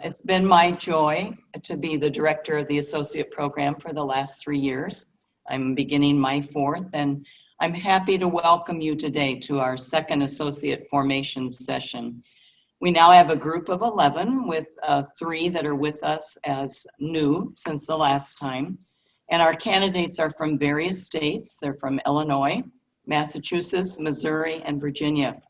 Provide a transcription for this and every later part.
It's been my joy to be the director of the associate program for the last 3 years. I'm beginning my 4th, and I'm happy to welcome you today to our second associate formation session. We now have a group of 11 with 3 that are with us as new since the last time. And our candidates are from various states. They're from Illinois, Massachusetts, Missouri, and Virginia.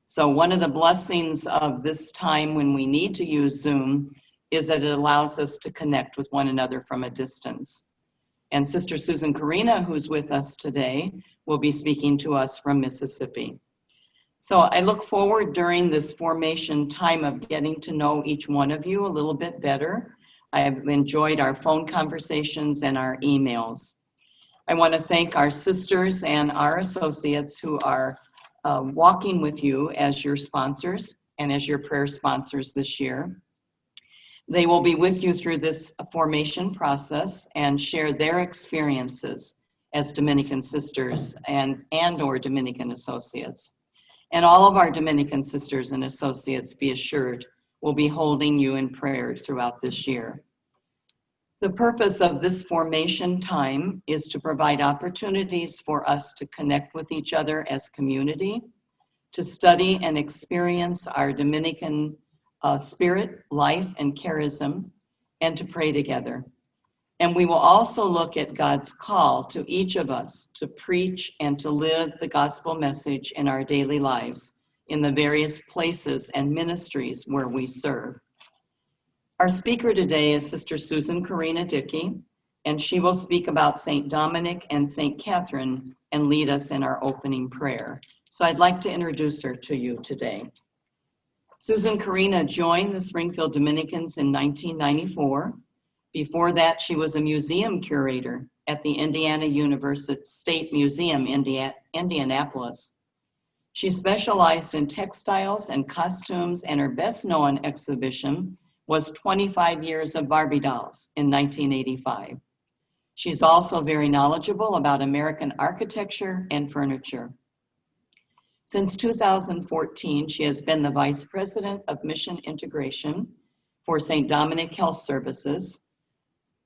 So one of the blessings of this time when we need to use Zoom is that it allows us to connect with one another from a distance. And Sister Susan Karina, who's with us today, will be speaking to us from Mississippi. So I look forward during this formation time of getting to know each one of you a little bit better. I have enjoyed our phone conversations and our emails. I want to thank our sisters and our associates who are walking with you as your sponsors and as your prayer sponsors this year. They will be with you through this formation process and share their experiences as Dominican sisters and or Dominican associates. And all of our Dominican sisters and associates, be assured, will be holding you in prayer throughout this year. The purpose of this formation time is to provide opportunities for us to connect with each other as community, to study and experience our Dominican spirit, life, and charism, and to pray together. And we will also look at God's call to each of us to preach and to live the gospel message in our daily lives in the various places and ministries where we serve. Our speaker today is Sister Susan Karina Dickey, and she will speak about St. Dominic and St. Catherine and lead us in our opening prayer. So I'd like to introduce her to you today. Susan Karina joined the Springfield Dominicans in 1994. Before that, she was a museum curator at the Indiana University State Museum, Indianapolis. She specialized in textiles and costumes, and her best-known exhibition was 25 Years of Barbie Dolls in 1985. She's also very knowledgeable about American architecture and furniture. Since 2014, she has been the Vice President of Mission Integration for St. Dominic Health Services,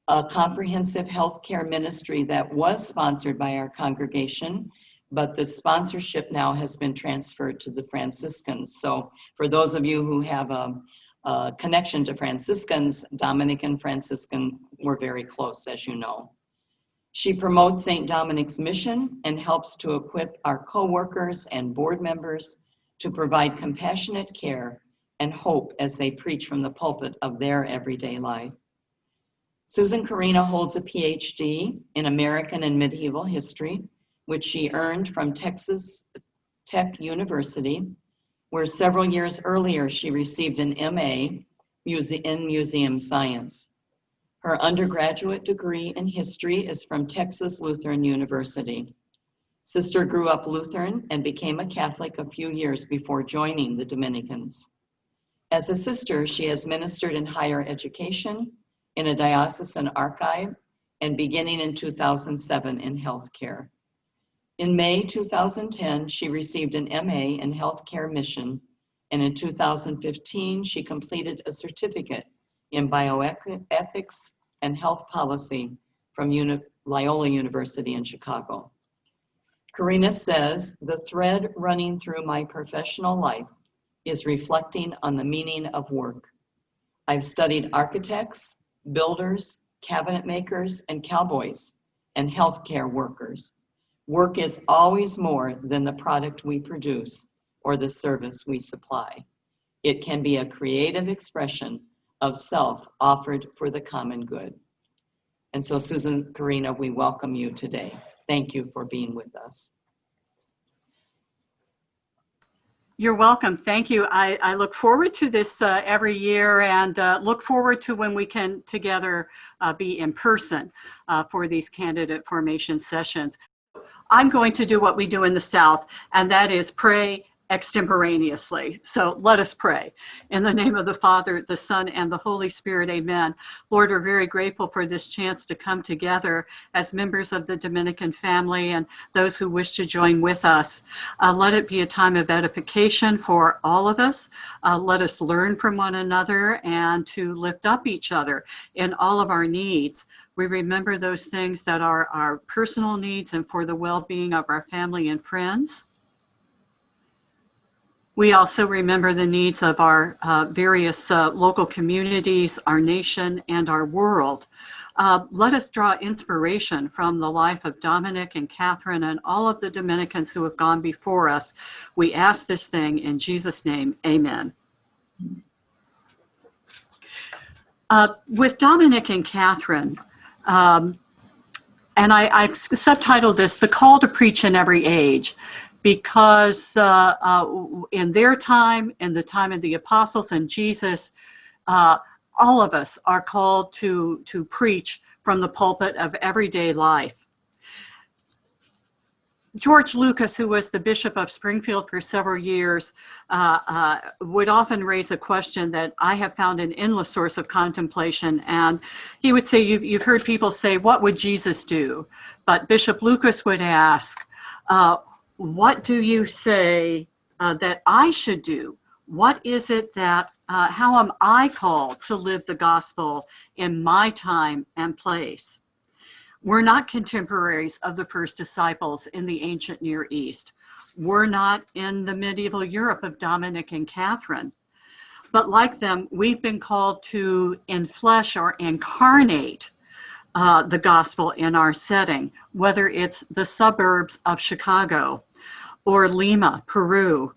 a comprehensive healthcare ministry that was sponsored by our congregation, but the sponsorship now has been transferred to the Franciscans. So for those of you who have a connection to Franciscans, Dominic and Franciscan were very close, as you know. She promotes St. Dominic's mission and helps to equip our co-workers and board members to provide compassionate care and hope as they preach from the pulpit of their everyday life. Susan Karina holds a PhD in American and Medieval History, which she earned from Texas Tech University, where several years earlier she received an MA in Museum Science. Her undergraduate degree in history is from Texas Lutheran University. Sister grew up Lutheran and became a Catholic a few years before joining the Dominicans. As a sister, she has ministered in higher education, in a diocesan archive, and beginning in 2007 in healthcare. In May 2010, she received an MA in healthcare mission, and in 2015, she completed a certificate in bioethics and health policy from Loyola University in Chicago. Karina says, "The thread running through my professional life is reflecting on the meaning of work. I've studied architects, builders, cabinet makers, and cowboys, and healthcare workers. Work is always more than the product we produce or the service we supply. It can be a creative expression of self offered for the common good." And so, Susan Karina, we welcome you today. Thank you for being with us. You're welcome. Thank you. I look forward to this every year, and look forward to when we can together be in person for these candidate formation sessions. I'm going to do what we do in the South, and that is pray extemporaneously. So let us pray. In the name of the Father, the Son, and the Holy Spirit, amen. Lord, we're very grateful for this chance to come together as members of the Dominican family and those who wish to join with us. Let it be a time of edification for all of us. Let us learn from one another and to lift up each other in all of our needs. We remember those things that are our personal needs and for the well-being of our family and friends. We also remember the needs of our various local communities, our nation, and our world. Let us draw inspiration from the life of Dominic and Catherine and all of the Dominicans who have gone before us. We ask this thing in Jesus' name, amen. With Dominic and Catherine, and I've subtitled this, The Call to Preach in Every Age, because in their time, in the time of the apostles and Jesus, all of us are called to preach from the pulpit of everyday life. George Lucas, who was the Bishop of Springfield for several years, would often raise a question that I have found an endless source of contemplation. And he would say, you've heard people say, what would Jesus do? But Bishop Lucas would ask, what do you say that I should do? What is it that, how am I called to live the gospel in my time and place? We're not contemporaries of the first disciples in the ancient Near East. We're not in the medieval Europe of Dominic and Catherine. But like them, we've been called to enflesh or incarnate the gospel in our setting, whether it's the suburbs of Chicago or Lima, Peru,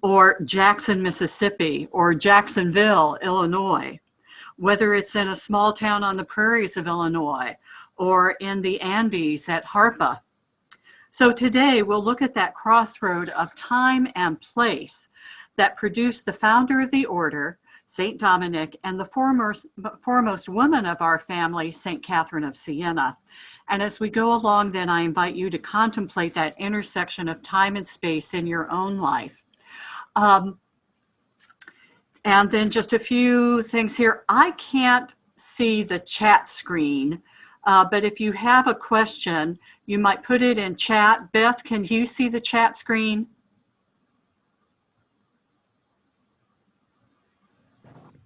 or Jackson, Mississippi, or Jacksonville, Illinois, whether it's in a small town on the prairies of Illinois or in the Andes at Harpa. So today we'll look at that crossroad of time and place that produced the founder of the order, St. Dominic, and the foremost woman of our family, St. Catherine of Siena. And as we go along, then I invite you to contemplate that intersection of time and space in your own life. And then just a few things here. I can't see the chat screen, but if you have a question, you might put it in chat. Beth, can you see the chat screen?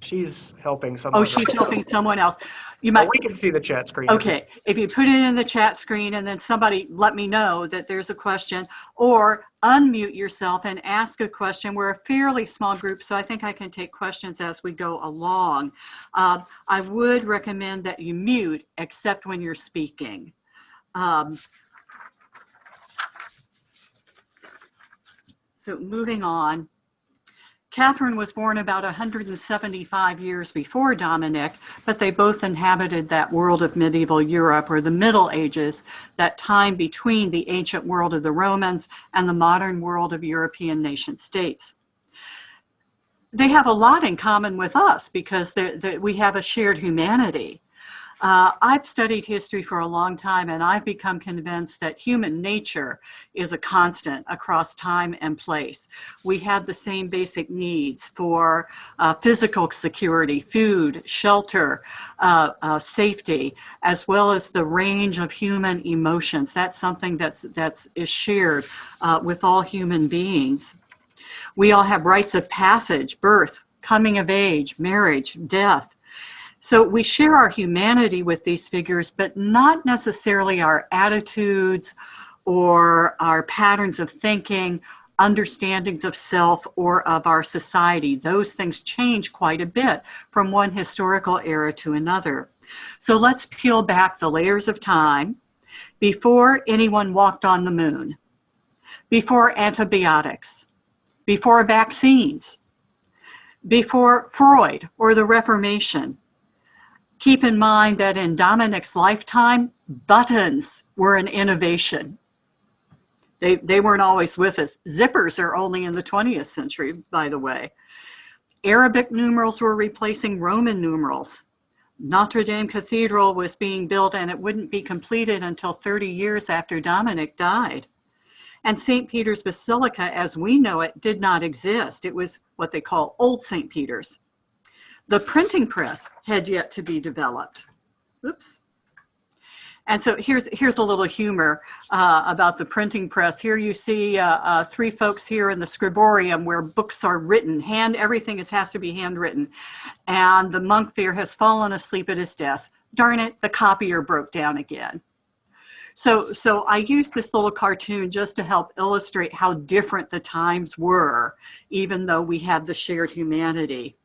She's helping someone. Oh, she's helping someone else. You might. We can see the chat screen. Okay, if you put it in the chat screen and then somebody let me know that there's a question, or unmute yourself and ask a question. We're a fairly small group, so I think I can take questions as we go along. I would recommend that you mute except when you're speaking. So moving on. Catherine was born about 175 years before Dominic, but they both inhabited that world of medieval Europe, or the Middle Ages, that time between the ancient world of the Romans and the modern world of European nation states. They have a lot in common with us because we have a shared humanity. I've studied history for a long time, and I've become convinced that human nature is a constant across time and place. We have the same basic needs for physical security, food, shelter, safety, as well as the range of human emotions. That's something that is shared with all human beings. We all have rites of passage, birth, coming of age, marriage, death. So we share our humanity with these figures, but not necessarily our attitudes or our patterns of thinking, understandings of self, or of our society. Those things change quite a bit from one historical era to another. So let's peel back the layers of time before anyone walked on the moon, before antibiotics, before vaccines, before Freud or the Reformation. Keep in mind that in Dominic's lifetime, buttons were an innovation. They weren't always with us. Zippers are only in the 20th century, by the way. Arabic numerals were replacing Roman numerals. Notre Dame Cathedral was being built, and it wouldn't be completed until 30 years after Dominic died. And St. Peter's Basilica, as we know it, did not exist. It was what they call Old St. Peter's. The printing press had yet to be developed. Oops. And so here's a little humor about the printing press. Here you see three folks here in the scriborium where books are written. Everything has to be handwritten. And the monk there has fallen asleep at his desk. Darn it, the copier broke down again. So I used this little cartoon just to help illustrate how different the times were, even though we had the shared humanity.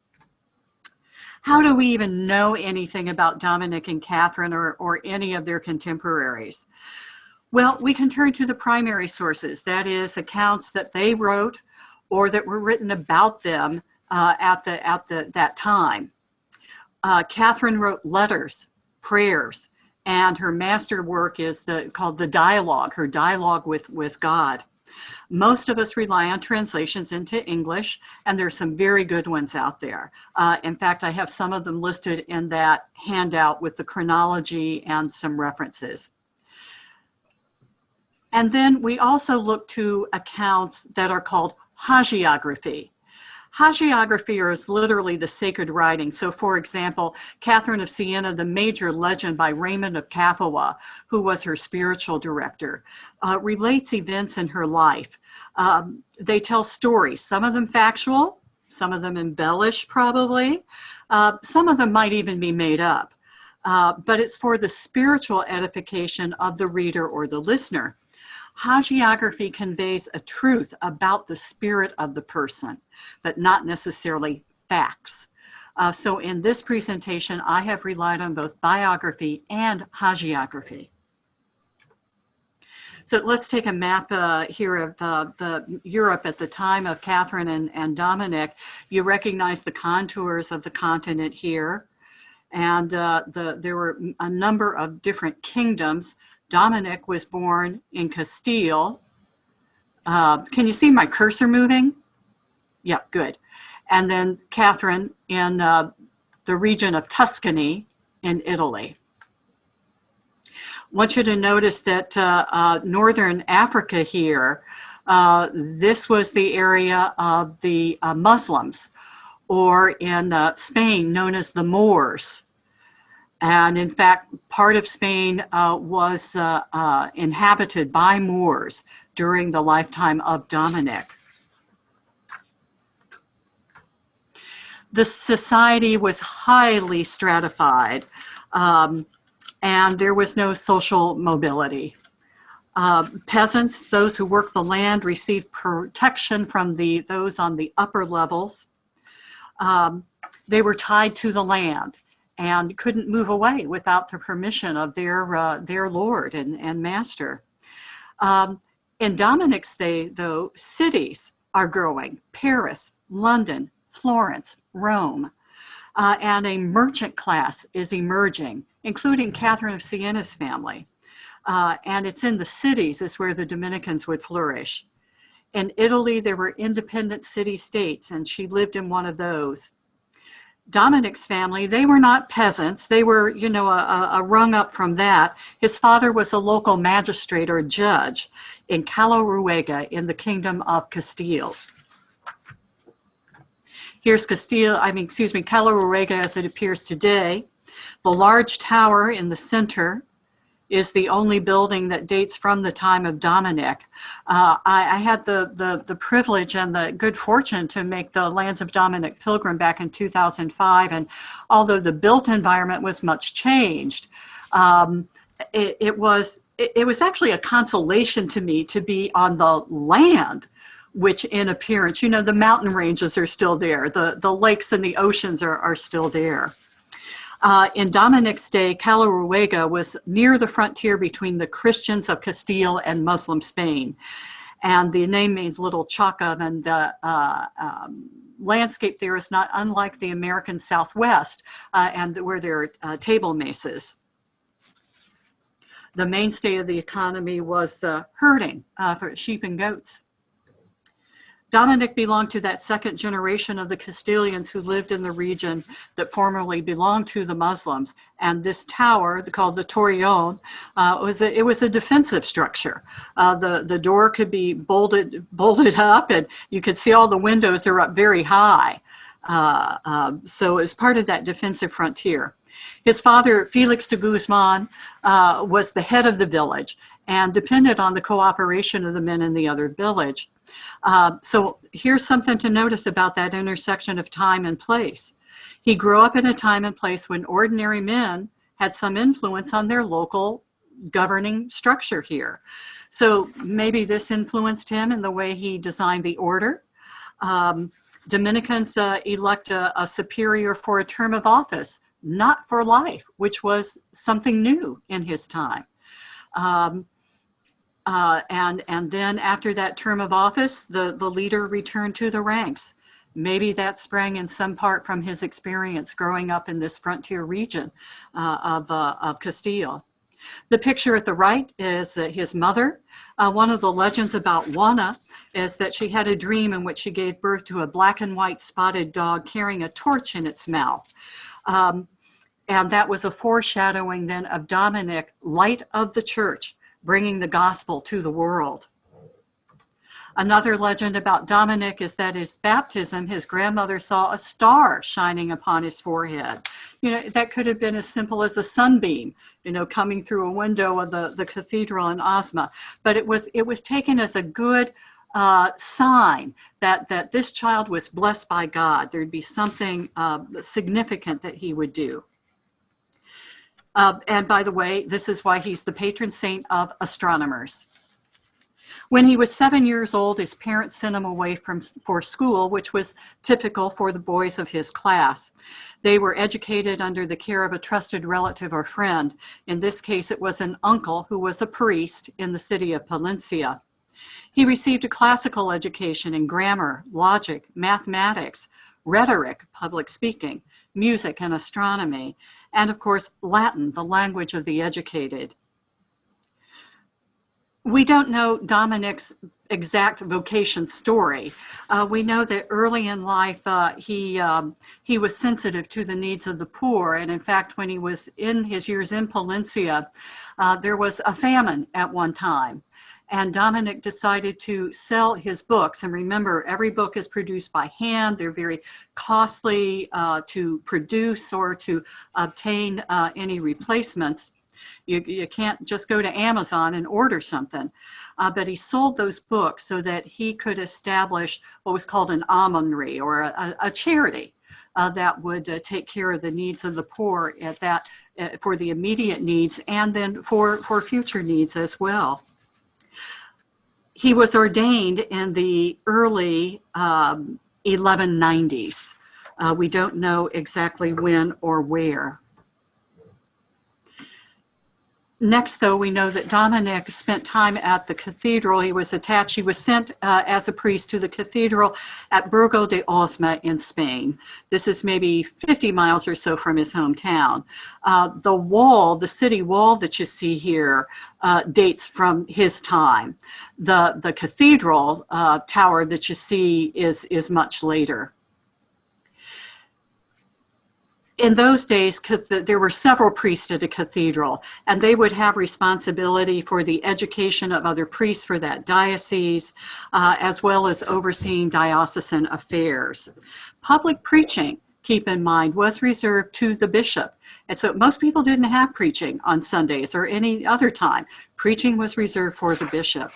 How do we even know anything about Dominic and Catherine or any of their contemporaries? Well, we can turn to the primary sources, that is, accounts that they wrote or that were written about them at that time. Catherine wrote letters, prayers, and her masterwork is called the dialogue, her dialogue with God. Most of us rely on translations into English, and there's some very good ones out there. In fact, I have some of them listed in that handout with the chronology and some references. And then we also look to accounts that are called hagiography. Hagiography is literally the sacred writing. So for example, Catherine of Siena, the major legend by Raymond of Capua, who was her spiritual director, relates events in her life. They tell stories, some of them factual, some of them embellished probably, some of them might even be made up. But it's for the spiritual edification of the reader or the listener. Hagiography conveys a truth about the spirit of the person, but not necessarily facts. So in this presentation, I have relied on both biography and hagiography. So let's take a map here of the Europe at the time of Catherine and Dominic. You recognize the contours of the continent here. And there were a number of different kingdoms. Dominic was born in Castile. Can you see my cursor moving? Yeah, good. And then Catherine in the region of Tuscany in Italy. I want you to notice that Northern Africa here, this was the area of the Muslims, or in Spain known as the Moors. And in fact, part of Spain was inhabited by Moors during the lifetime of Dominic. The society was highly stratified, and there was no social mobility. Peasants, those who worked the land, received protection from those on the upper levels. They were tied to the land and couldn't move away without the permission of their lord and master. In Dominic's day, though, cities are growing: Paris, London, Florence, Rome, and a merchant class is emerging, including Catherine of Siena's family. And it's in the cities is where the Dominicans would flourish. In Italy, there were independent city-states, and she lived in one of those. Dominic's family, they were not peasants. They were, a rung up from that. His father was a local magistrate or judge in Calaruega in the Kingdom of Castile. Here's Calaruega as it appears today. The large tower in the center is the only building that dates from the time of Dominic. I had the privilege and the good fortune to make the Lands of Dominic pilgrim back in 2005, and although the built environment was much changed, it was actually a consolation to me to be on the land, which in appearance, the mountain ranges are still there, the lakes and the oceans are still there. In Dominic's day, Calaruega was near the frontier between the Christians of Castile and Muslim Spain. And the name means little chalk of, and the landscape there is not unlike the American Southwest, and where there are table mesas. The mainstay of the economy was herding for sheep and goats. Dominic belonged to that second generation of the Castilians who lived in the region that formerly belonged to the Muslims. And this tower, called the Torreon, it was a defensive structure. The door could be bolted up, and you could see all the windows are up very high. So as part of that defensive frontier. His father, Felix de Guzman, was the head of the village and depended on the cooperation of the men in the other village. So here's something to notice about that intersection of time and place. He grew up in a time and place when ordinary men had some influence on their local governing structure here. So maybe this influenced him in the way he designed the order. Dominicans elect a superior for a term of office, not for life, which was something new in his time. And then after that term of office, the leader returned to the ranks. Maybe that sprang in some part from his experience growing up in this frontier region of Castile. The picture at the right is his mother. One of the legends about Juana is that she had a dream in which she gave birth to a black and white spotted dog carrying a torch in its mouth. And that was a foreshadowing then of Dominic, light of the church, bringing the gospel to the world. Another legend about Dominic is that his baptism, his grandmother saw a star shining upon his forehead. You know, that could have been as simple as a sunbeam, you know, coming through a window of the cathedral in Osma. But it was taken as a good sign that this child was blessed by God. There'd be something significant that he would do. And by the way, this is why he's the patron saint of astronomers. When he was 7 years old, his parents sent him away for school, which was typical for the boys of his class. They were educated under the care of a trusted relative or friend. In this case, it was an uncle who was a priest in the city of Palencia. He received a classical education in grammar, logic, mathematics, rhetoric, public speaking, music, and astronomy, and of course, Latin, the language of the educated. We don't know Dominic's exact vocation story. We know that early in life, he was sensitive to the needs of the poor. And in fact, when he was in his years in Palencia, there was a famine at one time. And Dominic decided to sell his books. And remember, every book is produced by hand. They're very costly to produce or to obtain any replacements. You can't just go to Amazon and order something. But he sold those books so that he could establish what was called an almonry, or a charity that would take care of the needs of the poor for the immediate needs and then for future needs as well. He was ordained in the early 1190s. We don't know exactly when or where. Next, though, we know that Dominic spent time at the cathedral. He was sent as a priest to the cathedral at Burgo de Osma in Spain. This is maybe 50 miles or so from his hometown. The city wall that you see here dates from his time. The cathedral tower that you see is much later. In those days, there were several priests at a cathedral, and they would have responsibility for the education of other priests for that diocese, as well as overseeing diocesan affairs. Public preaching, keep in mind, was reserved to the bishop. And so most people didn't have preaching on Sundays or any other time. Preaching was reserved for the bishop.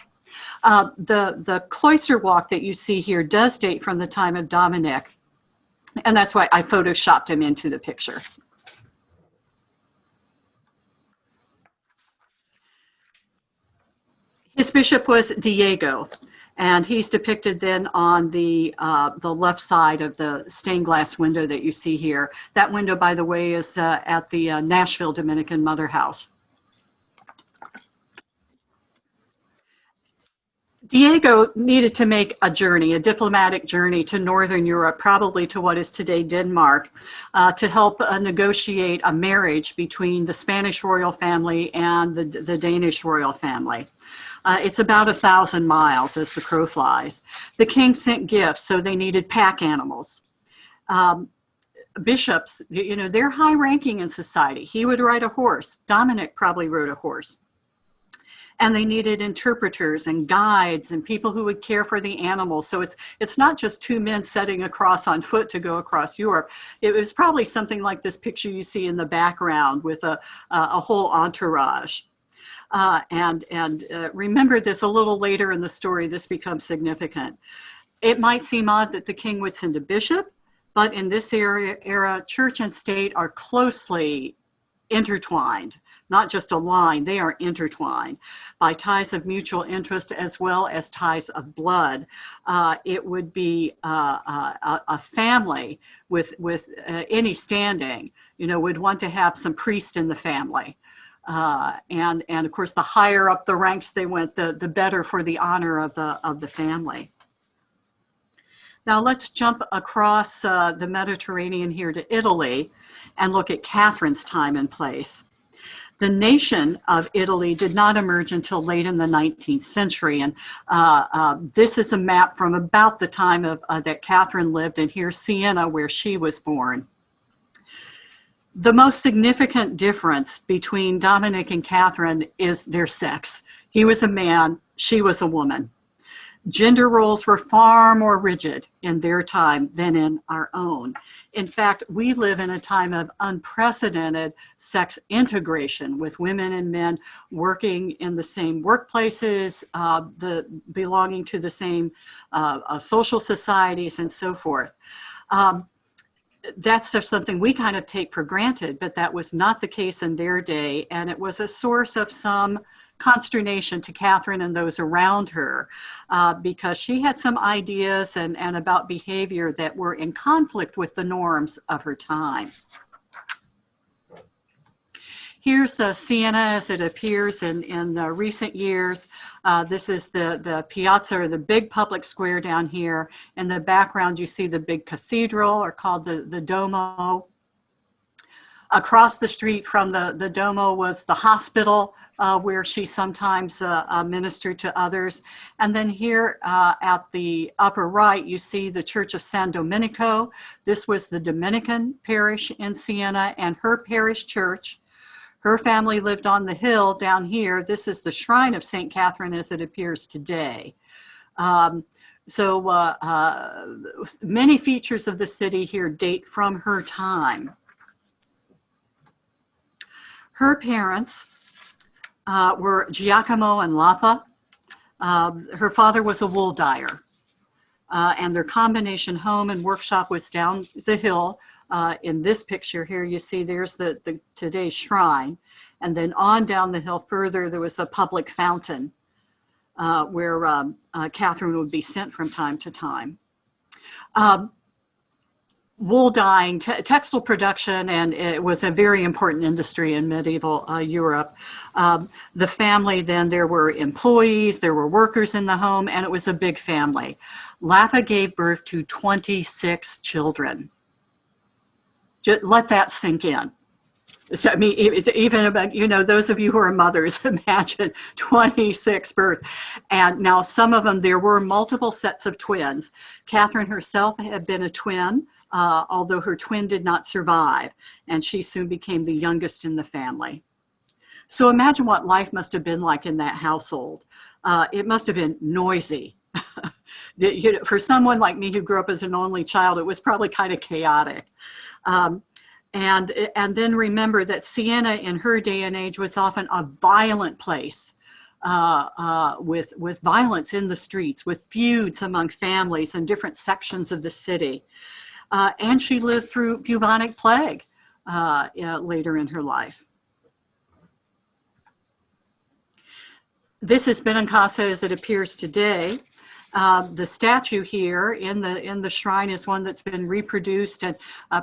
The cloister walk that you see here does date from the time of Dominic. And that's why I photoshopped him into the picture. His bishop was Diego, and he's depicted then on the left side of the stained glass window that you see here. That window, by the way, is at the Nashville Dominican Mother House. Diego needed to make a journey, a diplomatic journey to Northern Europe, probably to what is today Denmark, to help negotiate a marriage between the Spanish royal family and the Danish royal family. It's about 1,000 miles as the crow flies. The king sent gifts, so they needed pack animals. Bishops, they're high ranking in society. He would ride a horse. Dominic probably rode a horse. And they needed interpreters and guides and people who would care for the animals. So it's not just two men setting across on foot to go across Europe. It was probably something like this picture you see in the background with a whole entourage. And remember this, a little later in the story, this becomes significant. It might seem odd that the king would send a bishop, but in this era, church and state are closely intertwined. Not just aligned, they are intertwined by ties of mutual interest as well as ties of blood. It would be a family with any standing, would want to have some priest in the family. And of course, the higher up the ranks they went, the better for the honor of the family. Now let's jump across the Mediterranean here to Italy and look at Catherine's time and place. The nation of Italy did not emerge until late in the 19th century. And this is a map from about the time that Catherine lived, and here's Siena, where she was born. The most significant difference between Dominic and Catherine is their sex. He was a man, she was a woman. Gender roles were far more rigid in their time than in our own. In fact, we live in a time of unprecedented sex integration, with women and men working in the same workplaces, belonging to the same social societies and so forth. That's just something we kind of take for granted, but that was not the case in their day, and it was a source of some consternation to Catherine and those around her, because she had some ideas and about behavior that were in conflict with the norms of her time. Here's Siena as it appears in recent years. This is the piazza, or the big public square down here. In the background, you see the big cathedral, or called the Duomo. Across the street from the Duomo was the hospital, where she sometimes ministered to others. And then here at the upper right, you see the Church of San Domenico. This was the Dominican parish in Siena and her parish church. Her family lived on the hill down here. This is the shrine of St. Catherine as it appears today. So many features of the city here date from her time. Her parents were Giacomo and Lapa. Her father was a wool dyer, and their combination home and workshop was down the hill. In this picture here, you see there's the today's shrine, and then on down the hill further, there was a public fountain where Catherine would be sent from time to time. Wool dyeing, textile production, and it was a very important industry in medieval Europe. The family then, there were employees, there were workers in the home, and it was a big family. Lapa gave birth to 26 children. Just let that sink in. So, I mean, even about, those of you who are mothers, imagine 26 births. And now some of them, there were multiple sets of twins. Catherine herself had been a twin, although her twin did not survive, and she soon became the youngest in the family. So imagine what life must have been like in that household. It must have been noisy. For someone like me who grew up as an only child, it was probably kind of chaotic. And then remember that Siena in her day and age was often a violent place, with violence in the streets, with feuds among families and different sections of the city. And she lived through bubonic plague later in her life. This is Benincasa as it appears today. The statue here in the shrine is one that's been reproduced, and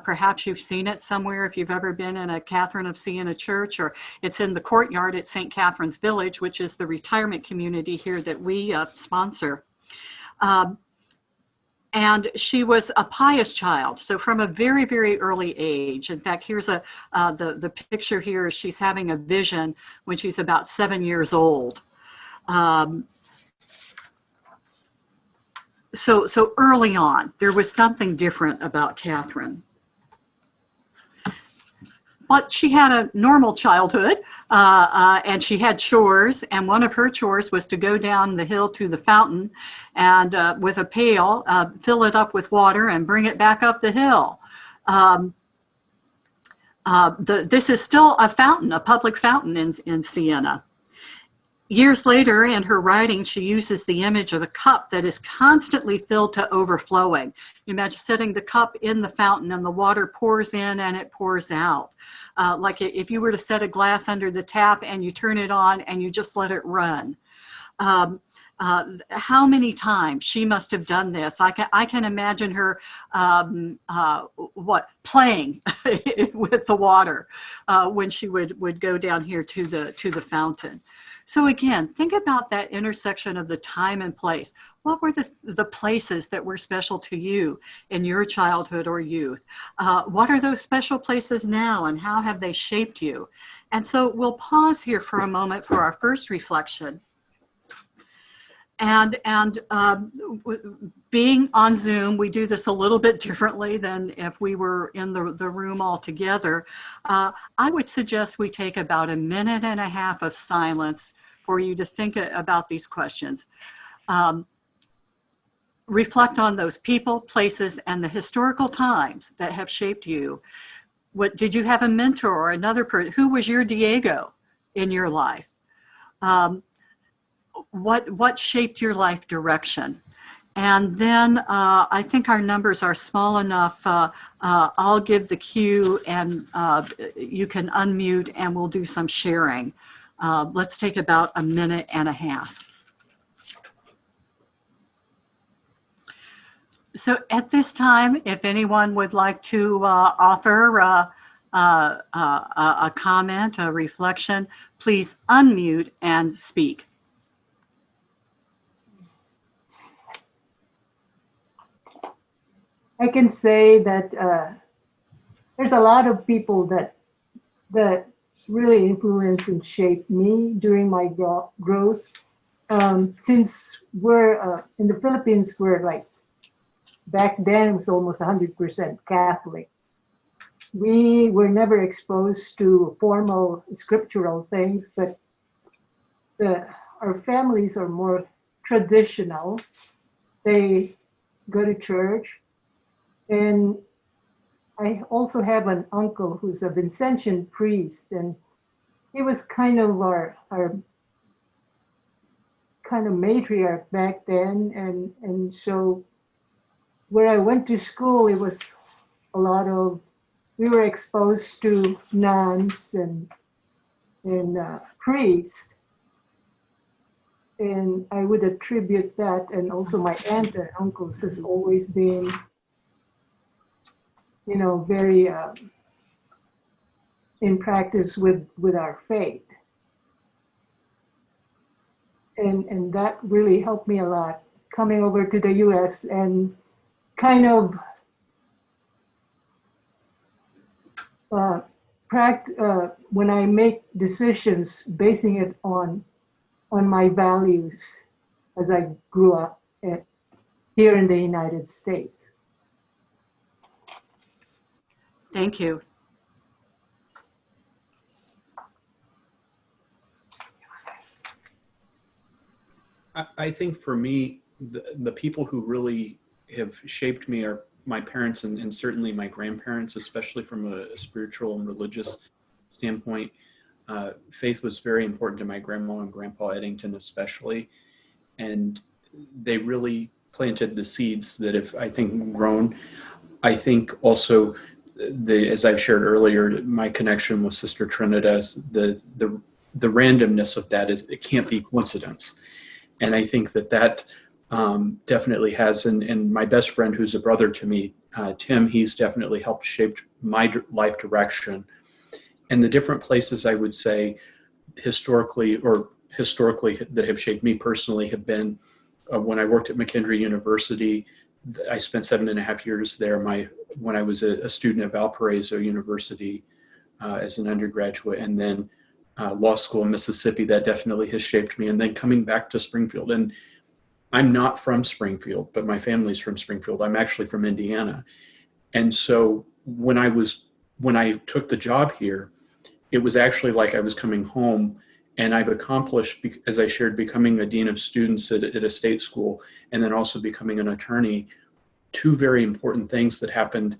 perhaps you've seen it somewhere if you've ever been in a Catherine of Siena church, or it's in the courtyard at St. Catherine's Village, which is the retirement community here that we sponsor. And she was a pious child, so from a very, very early age. In fact, here's the picture here. She's having a vision when she's about 7 years old. So early on, there was something different about Catherine. But she had a normal childhood, and she had chores, and one of her chores was to go down the hill to the fountain and with a pail, fill it up with water and bring it back up the hill. This is still a fountain, a public fountain in Siena. Years later, in her writing, she uses the image of a cup that is constantly filled to overflowing. You imagine setting the cup in the fountain and the water pours in and it pours out. Like if you were to set a glass under the tap and you turn it on and you just let it run. How many times she must have done this. I can imagine her playing with the water when she would go down here to the fountain. So again, think about that intersection of the time and place. What were the places that were special to you in your childhood or youth? What are those special places now, and how have they shaped you? And so we'll pause here for a moment for our first reflection. And being on Zoom, we do this a little bit differently than if we were in the room all together. I would suggest we take about 1.5 minutes of silence for you to think about these questions. Reflect on those people, places, and the historical times that have shaped you. Did you have a mentor or another person? Who was your Diego in your life? What shaped your life direction? And then I think our numbers are small enough. I'll give the cue and you can unmute and we'll do some sharing. Let's take about 1.5 minutes. So at this time, if anyone would like to offer a comment, a reflection, please unmute and speak. I can say that there's a lot of people that really influenced and shaped me during my growth. Since we're in the Philippines, we're like, back then it was almost 100% Catholic. We were never exposed to formal scriptural things, but our families are more traditional. They go to church. And I also have an uncle who's a Vincentian priest, and he was kind of our kind of matriarch back then. And so where I went to school, it was a lot of, we were exposed to nuns and priests. And I would attribute that, and also my aunt and uncles has always been, very in practice with our faith. And that really helped me a lot coming over to the US and kind of when I make decisions, basing it on my values as I grew up here in the United States. Thank you. I think for me, the people who really have shaped me are my parents and certainly my grandparents, especially from a spiritual and religious standpoint. Faith was very important to my grandma and grandpa Eddington especially, and they really planted the seeds that have, I think, grown. I think also, as I've shared earlier, my connection with Sister Trinidad, the randomness of that is, it can't be coincidence. And I think that definitely has, and my best friend who's a brother to me, Tim, he's definitely helped shape my life direction. And the different places I would say historically that have shaped me personally have been when I worked at McKendree University. I spent 7.5 years there. When I was a student at Valparaiso University as an undergraduate, and then law school in Mississippi, that definitely has shaped me. And then coming back to Springfield, and I'm not from Springfield, but my family's from Springfield. I'm actually from Indiana. And so when I took the job here, it was actually like I was coming home, and I've accomplished, as I shared, becoming a dean of students at a state school, and then also becoming an attorney, two very important things that happened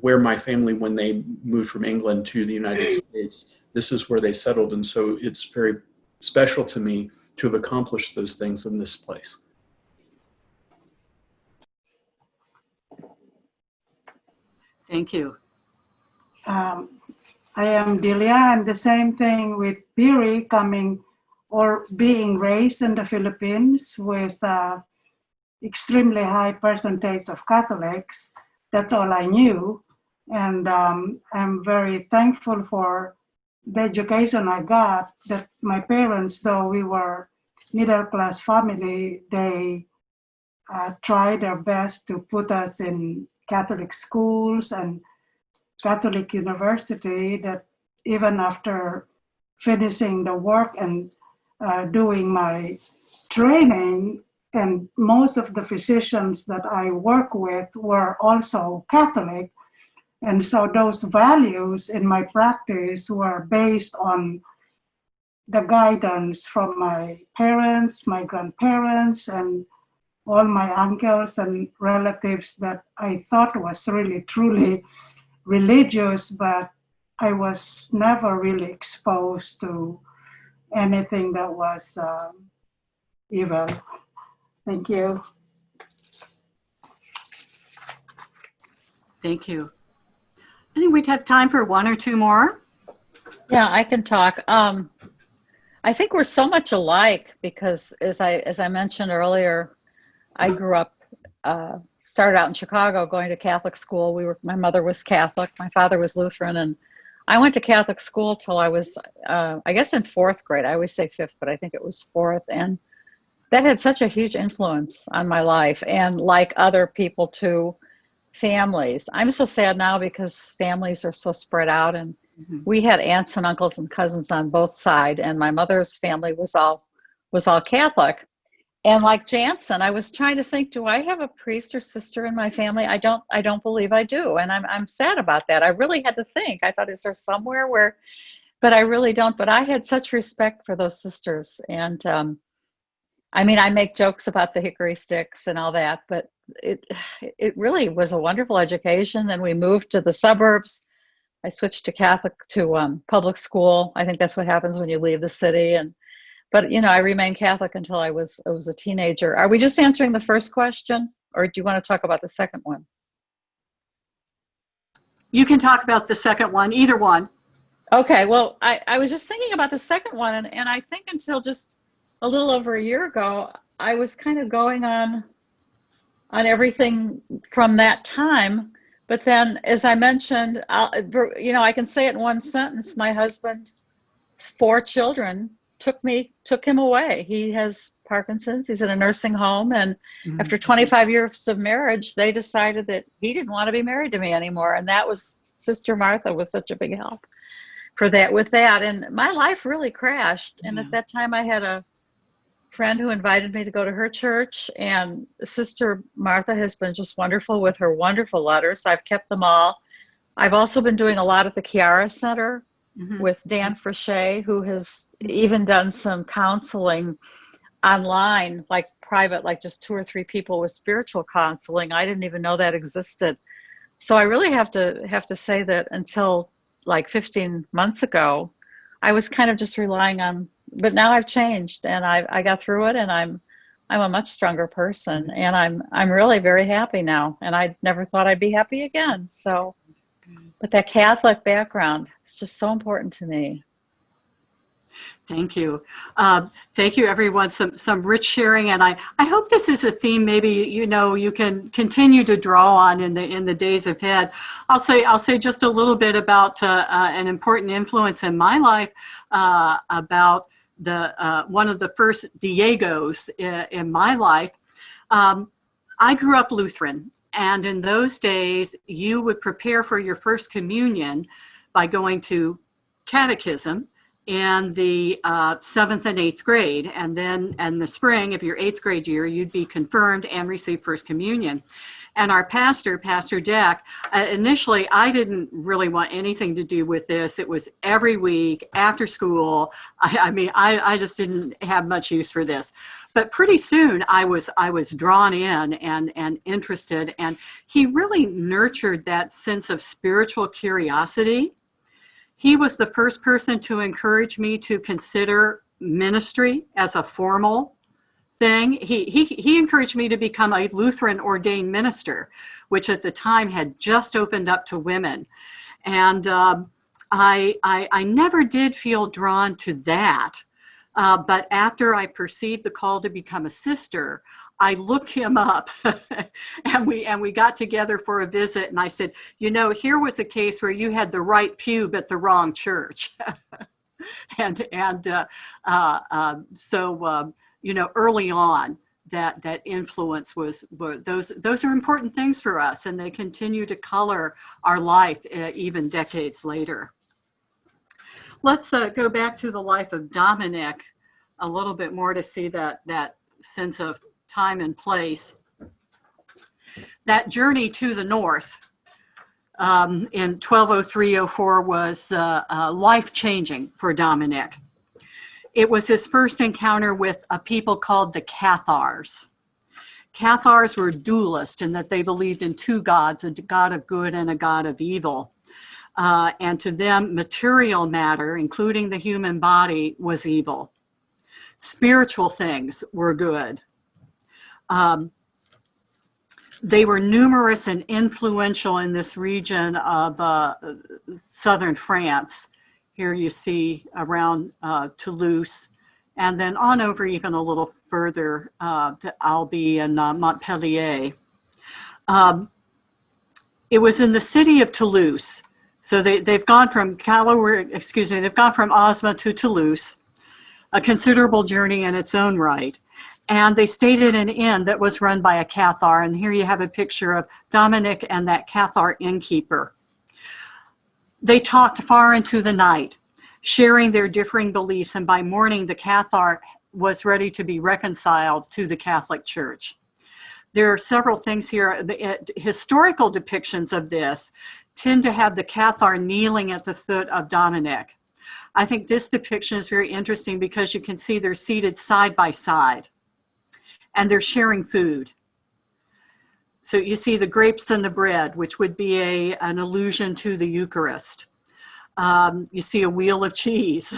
where my family, when they moved from England to the United States, this is where they settled. And so it's very special to me to have accomplished those things in this place. Thank you. I am Delia, and the same thing with Piri, coming or being raised in the Philippines with extremely high percentage of Catholics. That's all I knew. And I'm very thankful for the education I got, that my parents, though we were middle-class family, they tried their best to put us in Catholic schools and Catholic university, that even after finishing the work and doing my training, and most of the physicians that I work with were also Catholic. And so those values in my practice were based on the guidance from my parents, my grandparents, and all my uncles and relatives that I thought was really, truly religious, but I was never really exposed to anything that was evil. Thank you. Thank you. I think we'd have time for one or two more. Yeah, I can talk. I think we're so much alike because, as I mentioned earlier, I grew up, started out in Chicago, going to Catholic school. My mother was Catholic, my father was Lutheran, and I went to Catholic school till I was, I guess, in fourth grade. I always say fifth, but I think it was fourth, and that had such a huge influence on my life. And like other people too, families. I'm so sad now because families are so spread out, and we had aunts and uncles and cousins on both sides, and my mother's family was all Catholic. And like Jansen, I was trying to think, do I have a priest or sister in my family? I don't believe I do, and I'm sad about that. I really had to think. I thought, is there somewhere where, but I really don't. But I had such respect for those sisters, and I mean, I make jokes about the hickory sticks and all that, but it really was a wonderful education. Then we moved to the suburbs. I switched to public school. I think that's what happens when you leave the city. But I remained Catholic until I was a teenager. Are we just answering the first question, or do you want to talk about the second one? You can talk about the second one, either one. Okay, well, I was just thinking about the second one, and I think until just a little over a year ago, I was kind of going on everything from that time. But then, as I mentioned, I can say it in one sentence. My husband's 4 children took him away. He has Parkinson's. He's in a nursing home. And after 25 years of marriage, they decided that he didn't want to be married to me anymore. And that was, Sister Martha was such a big help with that. And my life really crashed. And at that time I had a friend who invited me to go to her church, and Sister Martha has been just wonderful with her wonderful letters. I've kept them all. I've also been doing a lot at the Chiara Center with Dan Frichet, who has even done some counseling online, like private, like just 2 or 3 people with spiritual counseling. I didn't even know that existed. So I really have to say that until like 15 months ago, I was kind of just relying on, but now I've changed, and I got through it, and I'm a much stronger person, and I'm really very happy now, and I never thought I'd be happy again. So, but that Catholic background is just so important to me. Thank you. Thank you, everyone. Some rich sharing, and I hope this is a theme maybe you can continue to draw on in the days ahead. I'll say just a little bit about an important influence in my life about the one of the first Diegos in my life. I grew up Lutheran, and in those days, you would prepare for your first communion by going to catechism in the 7th and 8th grade. And then in the spring of your 8th grade year, you'd be confirmed and receive First Communion. And our pastor, Pastor Deck, initially, I didn't really want anything to do with this. It was every week after school. I just didn't have much use for this. But pretty soon I was drawn in and interested. And he really nurtured that sense of spiritual curiosity. He was the first person to encourage me to consider ministry as a formal thing. He encouraged me to become a Lutheran ordained minister, which at the time had just opened up to women. And I never did feel drawn to that. But after I perceived the call to become a sister, I looked him up and we got together for a visit. And I said, you know, here was a case where you had the right pew, but the wrong church. So you know, early on, that influence was those are important things for us, and they continue to color our life even decades later. Let's go back to the life of Dominic a little bit more to see that sense of time and place. That journey to the north in 1203-04 was life-changing for Dominic. It was his first encounter with a people called the Cathars. Cathars were dualists in that they believed in two gods, a god of good and a god of evil. And to them, material matter, including the human body, was evil. Spiritual things were good. They were numerous and influential in this region of southern France. Here you see around Toulouse, and then on over even a little further to Albi and Montpellier. It was in the city of Toulouse. So they've gone from they've gone from Ozma to Toulouse, a considerable journey in its own right. And they stayed at an inn that was run by a Cathar. And here you have a picture of Dominic and that Cathar innkeeper. They talked far into the night, sharing their differing beliefs. And by morning, the Cathar was ready to be reconciled to the Catholic Church. There are several things here. The historical depictions of this tend to have the Cathar kneeling at the foot of Dominic. I think this depiction is very interesting because you can see they're seated side by side and they're sharing food. So you see the grapes and the bread, which would be an allusion to the Eucharist. You see a wheel of cheese.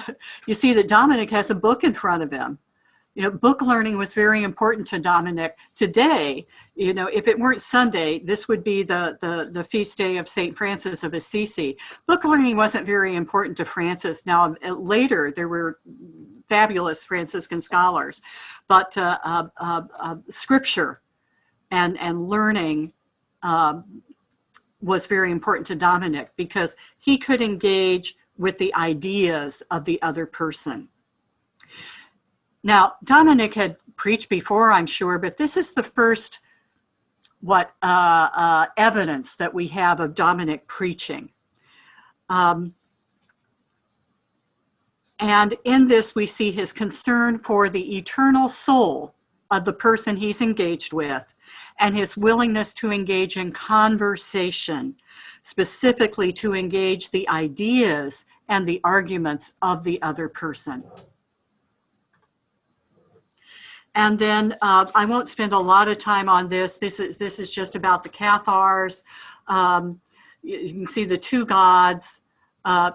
You see that Dominic has a book in front of him. You know, book learning was very important to Dominic. Today, you know, if it weren't Sunday, this would be the feast day of St. Francis of Assisi. Book learning wasn't very important to Francis. Now, later, there were fabulous Franciscan scholars, but scripture and learning was very important to Dominic because he could engage with the ideas of the other person. Now, Dominic had preached before, I'm sure, but this is the first evidence that we have of Dominic preaching. And in this, we see his concern for the eternal soul of the person he's engaged with and his willingness to engage in conversation, specifically to engage the ideas and the arguments of the other person. And then I won't spend a lot of time on this. This is just about the Cathars. You can see the two gods.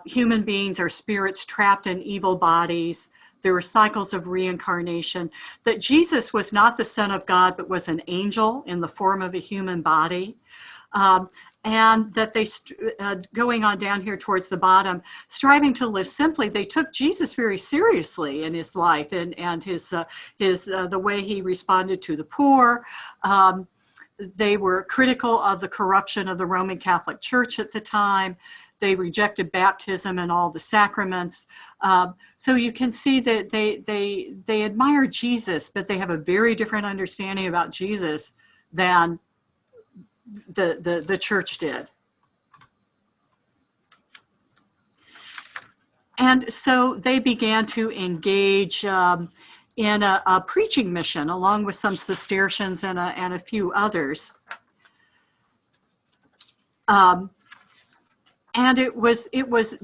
Human beings are spirits trapped in evil bodies. There were cycles of reincarnation. That Jesus was not the Son of God, but was an angel in the form of a human body. And that they, going on down here towards the bottom, striving to live simply, they took Jesus very seriously in his life and his the way he responded to the poor. They were critical of the corruption of the Roman Catholic Church at the time. They rejected baptism and all the sacraments. So you can see that they admire Jesus, but they have a very different understanding about Jesus than the church did. And so they began to engage in a preaching mission along with some Cistercians and a few others. And it was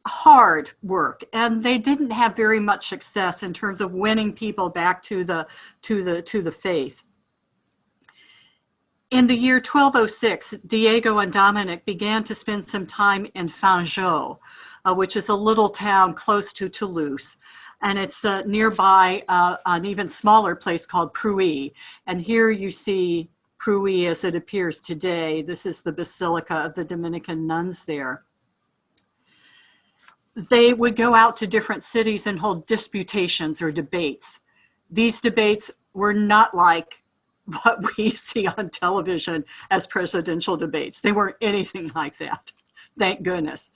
hard work, and they didn't have very much success in terms of winning people back to the faith. In the year 1206, Diego and Dominic began to spend some time in Fanjeaux, which is a little town close to Toulouse. And it's nearby an even smaller place called Prouy. And here you see Prouy as it appears today. This is the Basilica of the Dominican nuns there. They would go out to different cities and hold disputations or debates. These debates were not like what we see on television as presidential debates. They weren't anything like that, thank goodness.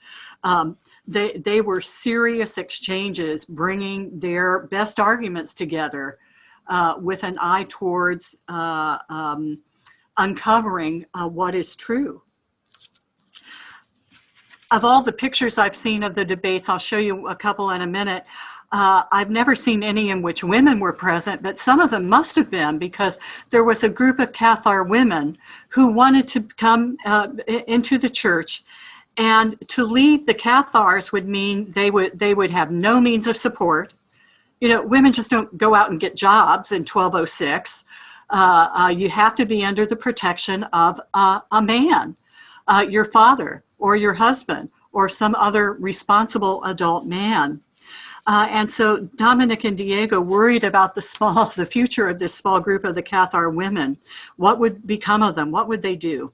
They were serious exchanges, bringing their best arguments together with an eye towards uncovering what is true. Of all the pictures I've seen of the debates, I'll show you a couple in a minute. I've never seen any in which women were present, but some of them must have been, because there was a group of Cathar women who wanted to come into the church, and to leave the Cathars would mean they would have no means of support. You know, women just don't go out and get jobs in 1206. You have to be under the protection of a man, your father or your husband or some other responsible adult man. And so Dominic and Diego worried about the future of this small group of the Cathar women. What would become of them? What would they do?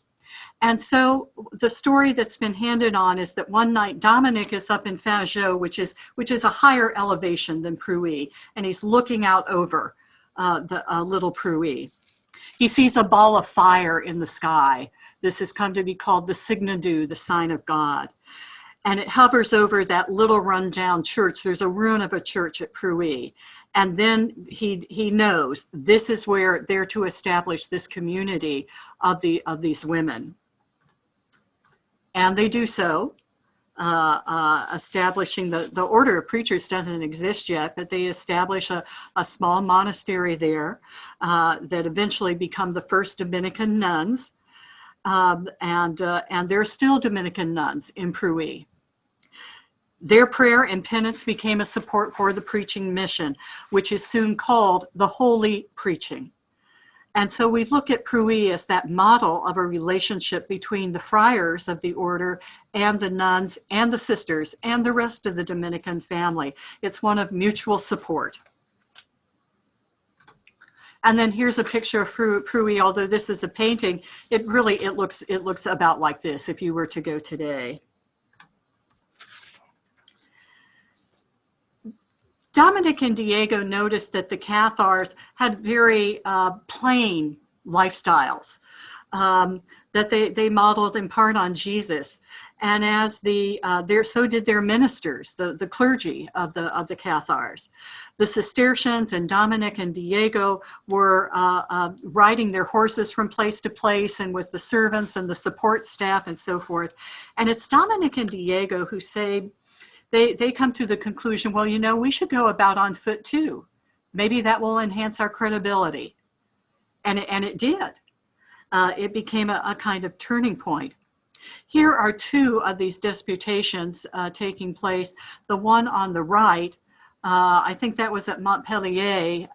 And so the story that's been handed on is that one night Dominic is up in Fanjeaux, which is a higher elevation than Prouy, and he's looking out over the little Prouy. He sees a ball of fire in the sky. This has come to be called the Signe Dieu, the sign of God. And it hovers over that little rundown church. There's a ruin of a church at Prouy. And then he knows this is where they're to establish this community of these women. And they do so, establishing the order of preachers doesn't exist yet, but they establish a small monastery there that eventually become the first Dominican nuns. And there are still Dominican nuns in Prouy. Their prayer and penance became a support for the preaching mission, which is soon called the Holy Preaching. And so we look at Prouy as that model of a relationship between the friars of the order and the nuns and the sisters and the rest of the Dominican family. It's one of mutual support. And then here's a picture of Prouy. Although this is a painting, it looks about like this if you were to go today. Dominic and Diego noticed that the Cathars had very plain lifestyles that they modeled in part on Jesus, and as so did their ministers, the clergy of the Cathars. The Cistercians and Dominic and Diego were riding their horses from place to place, and with the servants and the support staff and so forth. And it's Dominic and Diego who say, they come to the conclusion, well, you know, we should go about on foot too. Maybe that will enhance our credibility. And it did. It became a kind of turning point. Here are two of these disputations taking place. The one on the right, I think that was at Montpellier.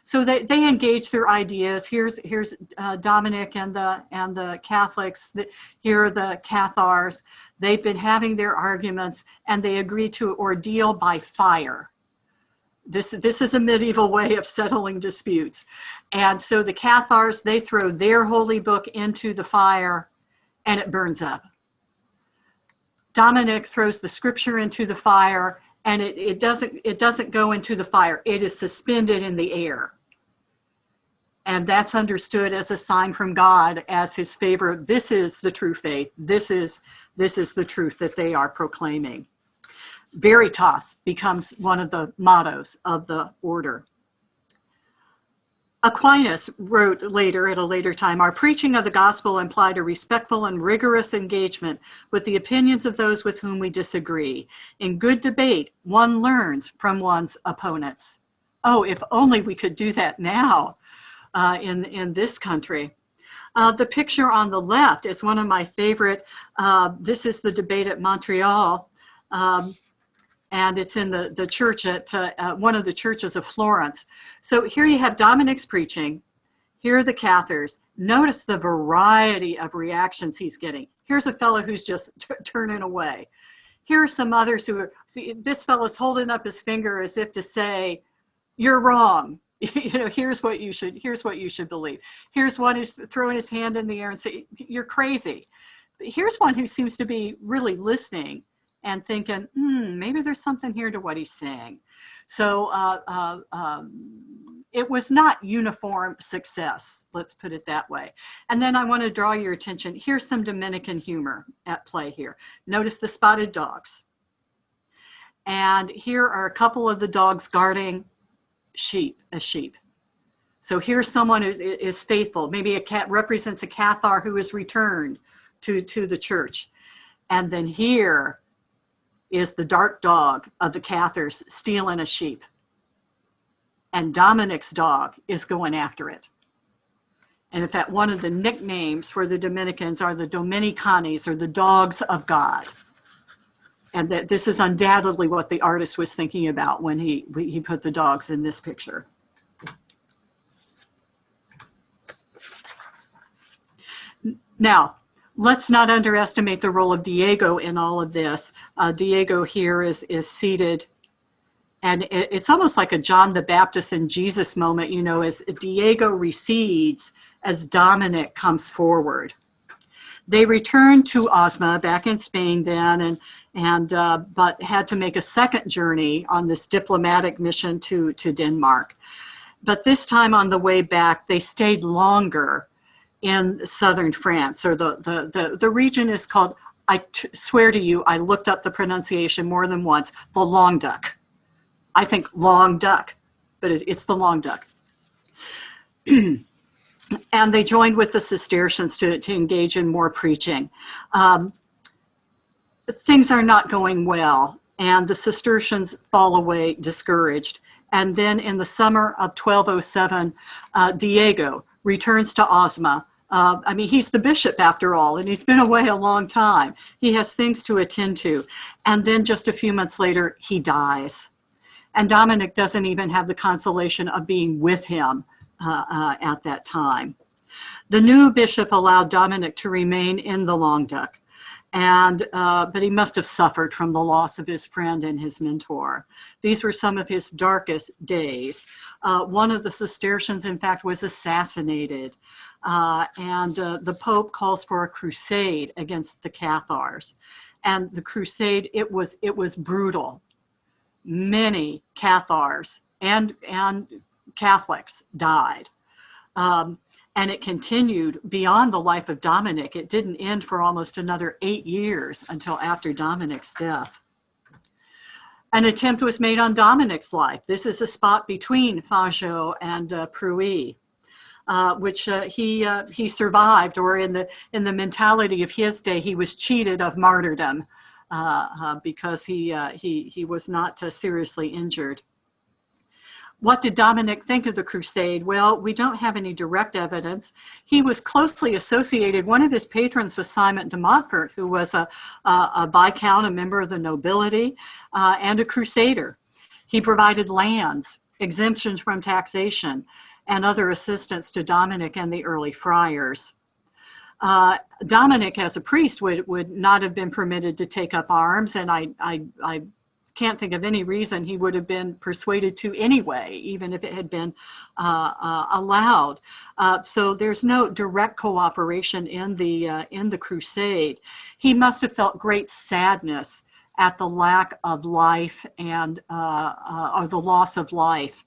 So they engaged their ideas. Here's Dominic and the Catholics. Here are the Cathars. They've been having their arguments, and they agreed to ordeal by fire. This is a medieval way of settling disputes. And so the Cathars, they throw their holy book into the fire, and it burns up. Dominic throws the scripture into the fire, and it doesn't go into the fire. It is suspended in the air. And that's understood as a sign from God as his favor. This is the true faith. This is the truth that they are proclaiming. Veritas becomes one of the mottos of the order. Aquinas wrote later, at a later time, our preaching of the gospel implied a respectful and rigorous engagement with the opinions of those with whom we disagree. In good debate, one learns from one's opponents. Oh, if only we could do that now in this country. The picture on the left is one of my favorite. This is the debate at Montreal. And it's in the church at one of the churches of Florence. So here you have Dominic's preaching. Here are the Cathars. Notice the variety of reactions he's getting. Here's a fellow who's just turning away. Here are some others who are, see, this fellow's holding up his finger as if to say, you're wrong. You know, here's what you should believe. Here's one who's throwing his hand in the air and saying, you're crazy. But here's one who seems to be really listening and thinking, maybe there's something here to what he's saying. So it was not uniform success, let's put it that way. And then I want to draw your attention. Here's some Dominican humor at play here. Notice the spotted dogs. And here are a couple of the dogs guarding a sheep. So here's someone who is faithful. Maybe a cat represents a Cathar who is returned to the church. And then here is the dark dog of the Cathars stealing a sheep. And Dominic's dog is going after it. And in fact, one of the nicknames for the Dominicans are the Dominicanes, or the dogs of God. And that this is undoubtedly what the artist was thinking about when he put the dogs in this picture. Now, let's not underestimate the role of Diego in all of this. Diego here is seated, and it's almost like a John the Baptist and Jesus moment, you know, as Diego recedes as Dominic comes forward. They returned to Osma back in Spain then, but had to make a second journey on this diplomatic mission to Denmark. But this time on the way back, they stayed longer in southern France, or the region is called, I swear to you, I looked up the pronunciation more than once, the Languedoc. I think long duck, but it's the Languedoc. And they joined with the Cistercians to engage in more preaching. Things are not going well, and the Cistercians fall away discouraged. And then in the summer of 1207, Diego returns to Osma. I mean, he's the bishop after all, and he's been away a long time. He has things to attend to. And then just a few months later, he dies. And Dominic doesn't even have the consolation of being with him at that time. The new bishop allowed Dominic to remain in the Languedoc, but he must have suffered from the loss of his friend and his mentor. These were some of his darkest days. One of the Cistercians, in fact, was assassinated, and the Pope calls for a crusade against the Cathars. And the crusade, it was brutal. Many Cathars and Catholics died. And it continued beyond the life of Dominic. It didn't end for almost another 8 years until after Dominic's death. An attempt was made on Dominic's life. This is a spot between Fagio and Pruy, which he survived, or in the mentality of his day, he was cheated of martyrdom because he was not seriously injured. What did Dominic think of the crusade? Well, we don't have any direct evidence. He was closely associated. One of his patrons was Simon de Montfort, who was a viscount, a member of the nobility, and a crusader. He provided lands, exemptions from taxation, and other assistance to Dominic and the early friars. Dominic, as a priest, would not have been permitted to take up arms, and I can't think of any reason he would have been persuaded to anyway, even if it had been allowed. So there's no direct cooperation in the crusade. He must have felt great sadness at the lack of life and or the loss of life,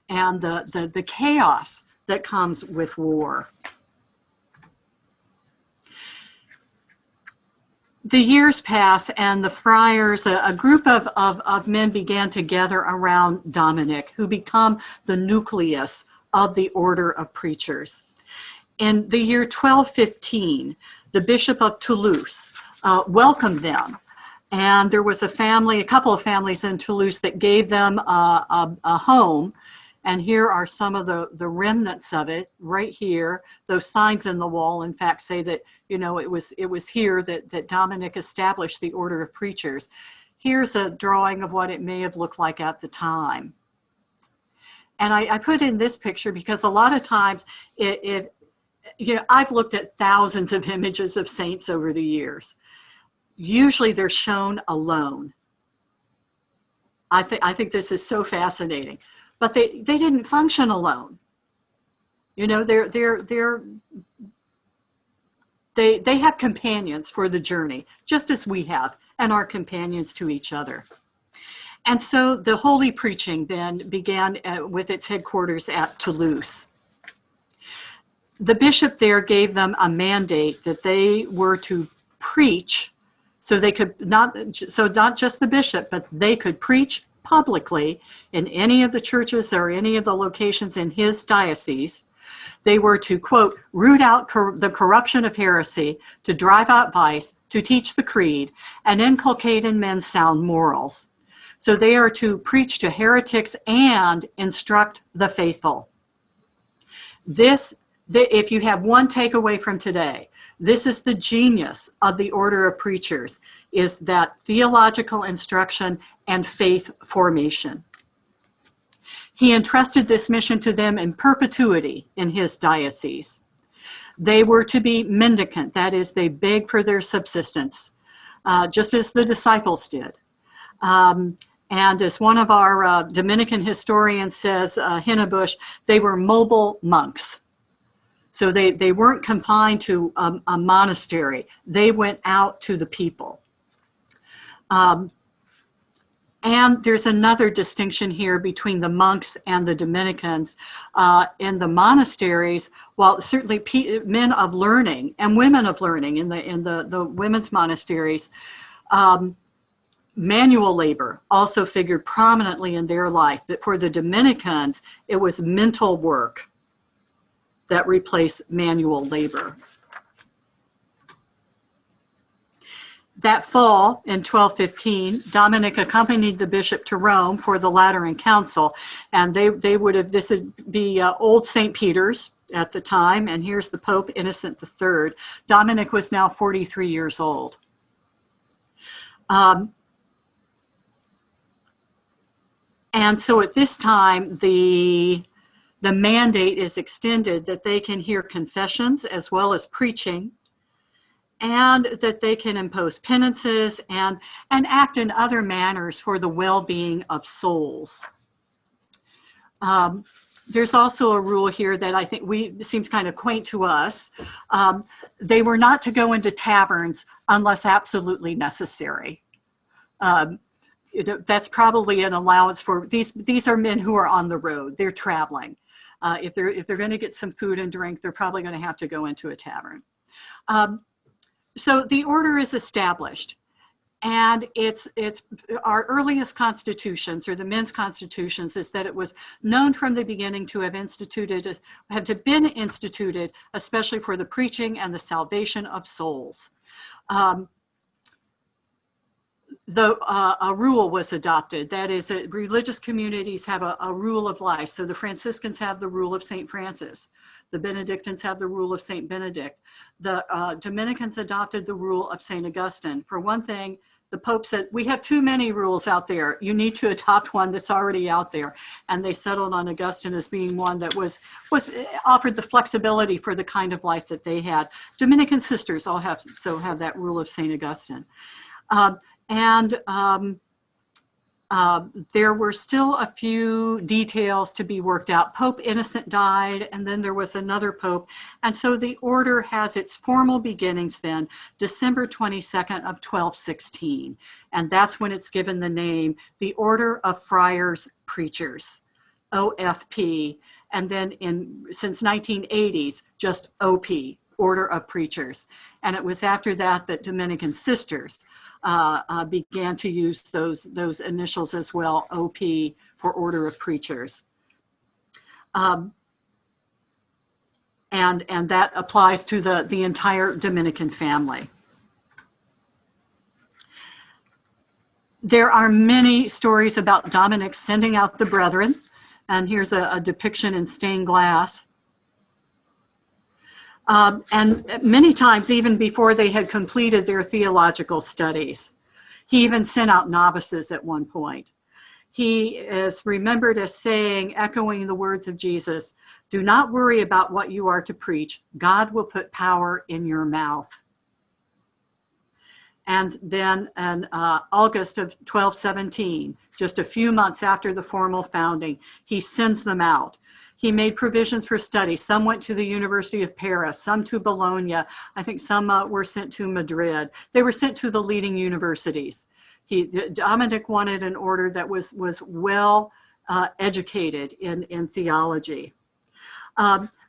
and the chaos that comes with war. The years pass, and the friars, a group of men began to gather around Dominic, who become the nucleus of the order of preachers. In the year 1215, the Bishop of Toulouse welcomed them. And there was a couple of families in Toulouse that gave them a home. And here are some of the remnants of it right here. Those signs in the wall, in fact, say that, you know, it was here that Dominic established the order of preachers. Here's a drawing of what it may have looked like at the time. And I put in this picture because a lot of times, you know, I've looked at thousands of images of saints over the years. Usually they're shown alone. I think this is so fascinating. But they didn't function alone. You know, they have companions for the journey, just as we have, and are companions to each other. And so the holy preaching then began with its headquarters at Toulouse. The bishop there gave them a mandate that they were to preach, so they could not just the bishop, but they could preach publicly in any of the churches or any of the locations in his diocese. They were to, quote, root out the corruption of heresy, to drive out vice, to teach the creed, and inculcate in men sound morals. So they are to preach to heretics and instruct the faithful. If you have one takeaway from today, this is the genius of the order of preachers, is that theological instruction and faith formation. He entrusted this mission to them in perpetuity in his diocese. They were to be mendicant, that is, they begged for their subsistence, just as the disciples did. And as one of our Dominican historians says, Hinnebusch, they were mobile monks. So they weren't confined to a monastery. They went out to the people. And there's another distinction here between the monks and the Dominicans. In the monasteries, while certainly men of learning and women of learning in the women's monasteries, manual labor also figured prominently in their life. But for the Dominicans, it was mental work that replaced manual labor. That fall in 1215, Dominic accompanied the bishop to Rome for the Lateran Council, and this would be Old St. Peter's at the time, and here's the Pope Innocent III. Dominic was now 43 years old. And so at this time, the mandate is extended that they can hear confessions as well as preaching, and that they can impose penances and act in other manners for the well-being of souls. There's also a rule here that I think seems kind of quaint to us. They were not to go into taverns unless absolutely necessary. That's probably an allowance for these are men who are on the road. They're traveling. If they're going to get some food and drink, they're probably going to have to go into a tavern. So the order is established, and it's our earliest constitutions, or the men's constitutions, is that it was known from the beginning to have been instituted, especially for the preaching and the salvation of souls. A rule was adopted. That is, religious communities have a rule of life. So the Franciscans have the rule of St. Francis. The Benedictines have the rule of St. Benedict. The Dominicans adopted the rule of St. Augustine. For one thing, the Pope said, we have too many rules out there. You need to adopt one that's already out there. And they settled on Augustine as being one that offered the flexibility for the kind of life that they had. Dominican sisters all have that rule of St. Augustine. There were still a few details to be worked out. Pope Innocent died, and then there was another pope. And so the order has its formal beginnings then, December 22nd of 1216. And that's when it's given the name, the Order of Friars Preachers, OFP. And then since 1980s, just OP, Order of Preachers. And it was after that that Dominican sisters began to use those initials as well, OP, for Order of Preachers. And that applies to the entire Dominican family. There are many stories about Dominic sending out the brethren. And here's a depiction in stained glass. And many times, even before they had completed their theological studies, he even sent out novices at one point. He is remembered as saying, echoing the words of Jesus, "Do not worry about what you are to preach. God will put power in your mouth." And then in August of 1217, just a few months after the formal founding, he sends them out. He made provisions for study. Some went to the University of Paris, some to Bologna. I think some were sent to Madrid. They were sent to the leading universities. Dominic wanted an order that was well educated in theology.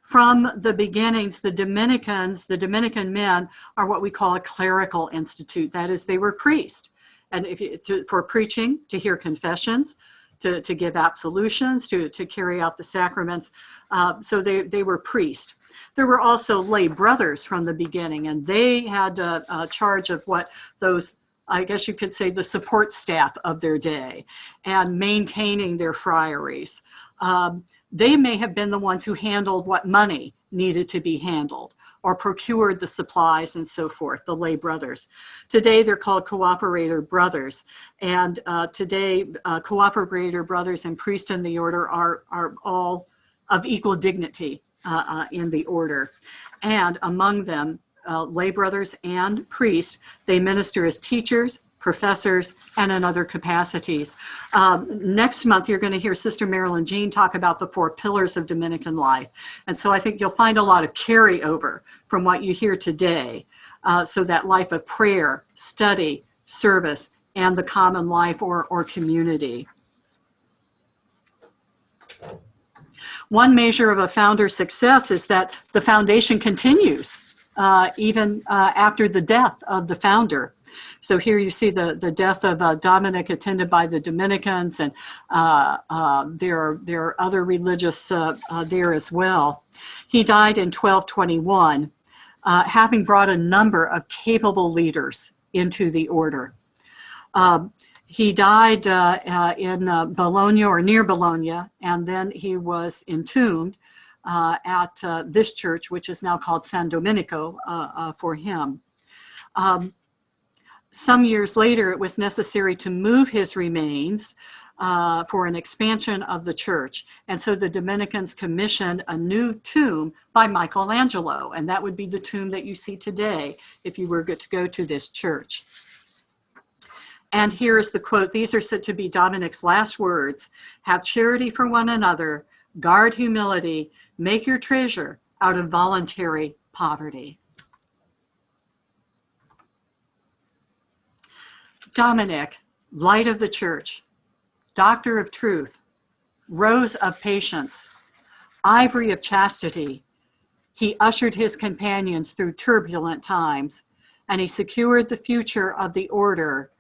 From the beginnings, the Dominican men are what we call a clerical institute. That is, they were priests. And for preaching, to hear confessions, to give absolutions, to carry out the sacraments. So they were priests. There were also lay brothers from the beginning, and they had charge of what those, I guess you could say, the support staff of their day and maintaining their friaries. They may have been the ones who handled what money needed to be handled or procured the supplies and so forth, the lay brothers. Today, they're called cooperator brothers. And today, cooperator brothers and priests in the order are all of equal dignity in the order. And among them, lay brothers and priests, they minister as teachers, professors, and in other capacities. Next month, you're going to hear Sister Marilyn Jean talk about the 4 pillars of Dominican life. And so I think you'll find a lot of carryover from what you hear today. So that life of prayer, study, service, and the common life or community. One measure of a founder's success is that the foundation continues even after the death of the founder. So here you see the death of Dominic, attended by the Dominicans, and there are other religious there as well. He died in 1221, having brought a number of capable leaders into the order. He died in Bologna or near Bologna, and then he was entombed at this church, which is now called San Domenico for him. Some years later, it was necessary to move his remains for an expansion of the church. And so the Dominicans commissioned a new tomb by Michelangelo, and that would be the tomb that you see today if you were to go to this church. And here is the quote. These are said to be Dominic's last words: "Have charity for one another, guard humility, make your treasure out of voluntary poverty." Dominic, light of the church, doctor of truth, rose of patience, ivory of chastity, he ushered his companions through turbulent times, and he secured the future of the order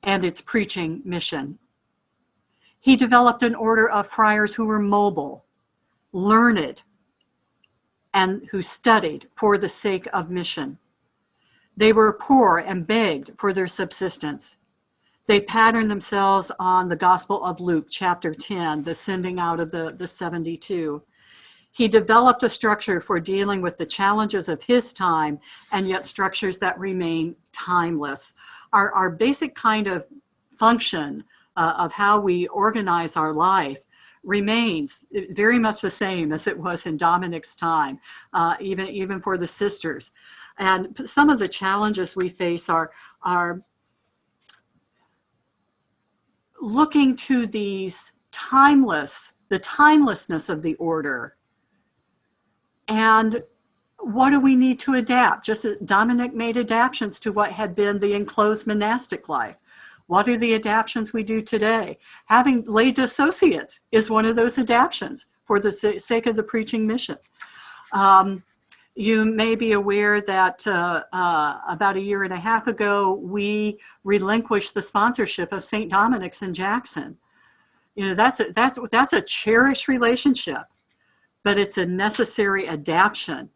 and its preaching mission. He developed an order of friars who were mobile, learned, and who studied for the sake of mission. They were poor and begged for their subsistence. They patterned themselves on the Gospel of Luke, chapter 10, the sending out of the 72. He developed a structure for dealing with the challenges of his time, and yet structures that remain timeless. Our basic kind of function of how we organize our life remains very much the same as it was in Dominic's time, even for the sisters. And some of the challenges we face are looking to the timelessness of the order. And what do we need to adapt? Just as Dominic made adaptations to what had been the enclosed monastic life. What are the adaptations we do today? Having lay associates is one of those adaptations for the sake of the preaching mission. You may be aware that about a year and a half ago, we relinquished the sponsorship of St. Dominic's in Jackson. You know, that's a cherished relationship but it's a necessary adaptation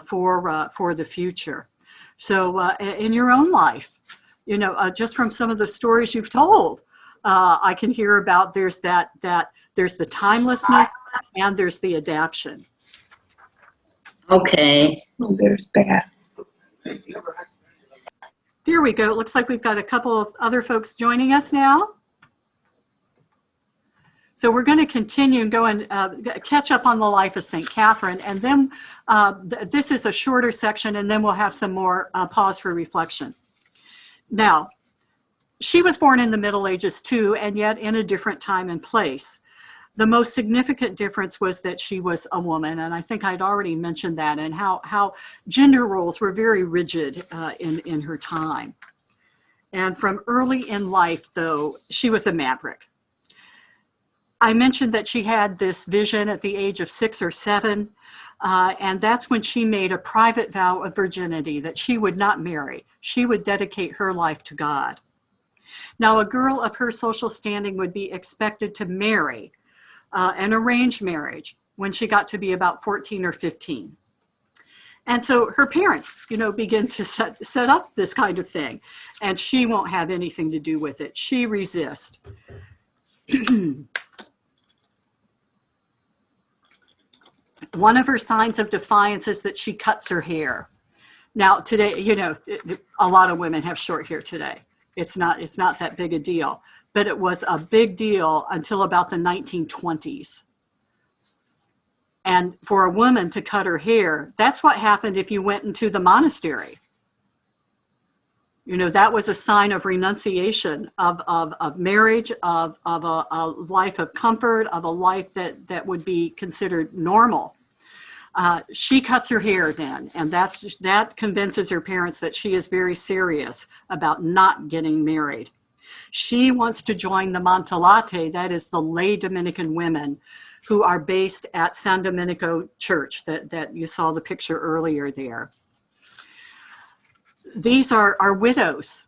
for the future. So in your own life, just from some of the stories you've told, I can hear about there's there's the timelessness and there's the adaptation. Okay. There's that. There we go. It looks like we've got a couple of other folks joining us now. So we're going to continue and go and catch up on the life of St. Catherine. And then this is a shorter section, and then we'll have some more pause for reflection. Now, she was born in the Middle Ages too, and yet in a different time and place. The most significant difference was that she was a woman, and I think I'd already mentioned that, and how gender roles were very rigid in her time. And from early in life, though, she was a maverick. I mentioned that she had this vision at the age of 6 or 7, and that's when she made a private vow of virginity that she would not marry. She would dedicate her life to God. Now, a girl of her social standing would be expected to marry an arranged marriage when she got to be about 14 or 15. And so her parents, begin to set up this kind of thing, and she won't have anything to do with it. She resists. One of her signs of defiance is that she cuts her hair. Now, today, a lot of women have short hair today. It's not that big a deal, but it was a big deal until about the 1920s. And for a woman to cut her hair, that's what happened if you went into the monastery. That was a sign of renunciation of marriage, of a life of comfort, of a life that would be considered normal. She cuts her hair then, and that convinces her parents that she is very serious about not getting married. She wants to join the Montellate, that is the lay Dominican women who are based at San Domenico Church that you saw the picture earlier there. These are widows,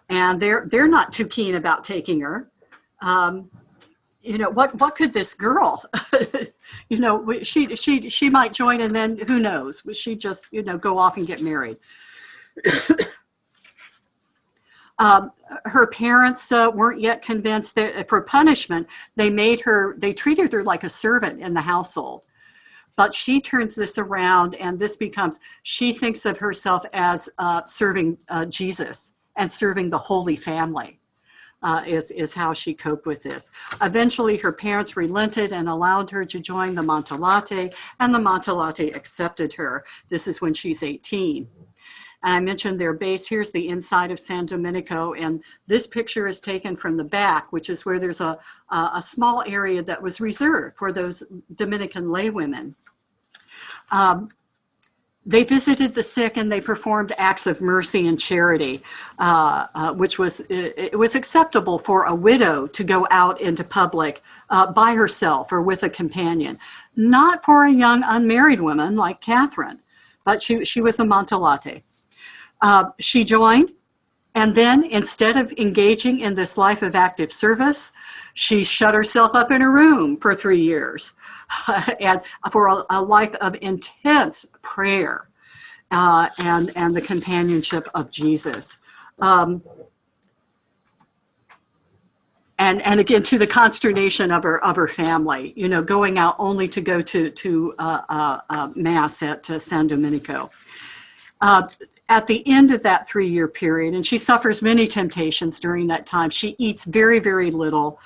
and they're not too keen about taking her. What could this girl, she might join, and then who knows, would she just, go off and get married? Her parents weren't yet convinced that for punishment, they treated her like a servant in the household. But she turns this around, and she thinks of herself as serving Jesus and serving the Holy Family. Is how she coped with this. Eventually, her parents relented and allowed her to join the Montellate, and the Montellate accepted her. This is when she's 18. And I mentioned their base. Here's the inside of San Domenico, and this picture is taken from the back, which is where there's a small area that was reserved for those Dominican laywomen. They visited the sick, and they performed acts of mercy and charity, which was acceptable for a widow to go out into public by herself or with a companion. Not for a young unmarried woman like Catherine, but she was a Montellate. She joined, and then instead of engaging in this life of active service, she shut herself up in a room for 3 years. And for a life of intense prayer and the companionship of Jesus. And again, to the consternation of her family, going out only to go to Mass at San Domenico. At the end of that 3-year period, and she suffers many temptations during that time, she eats very, very little.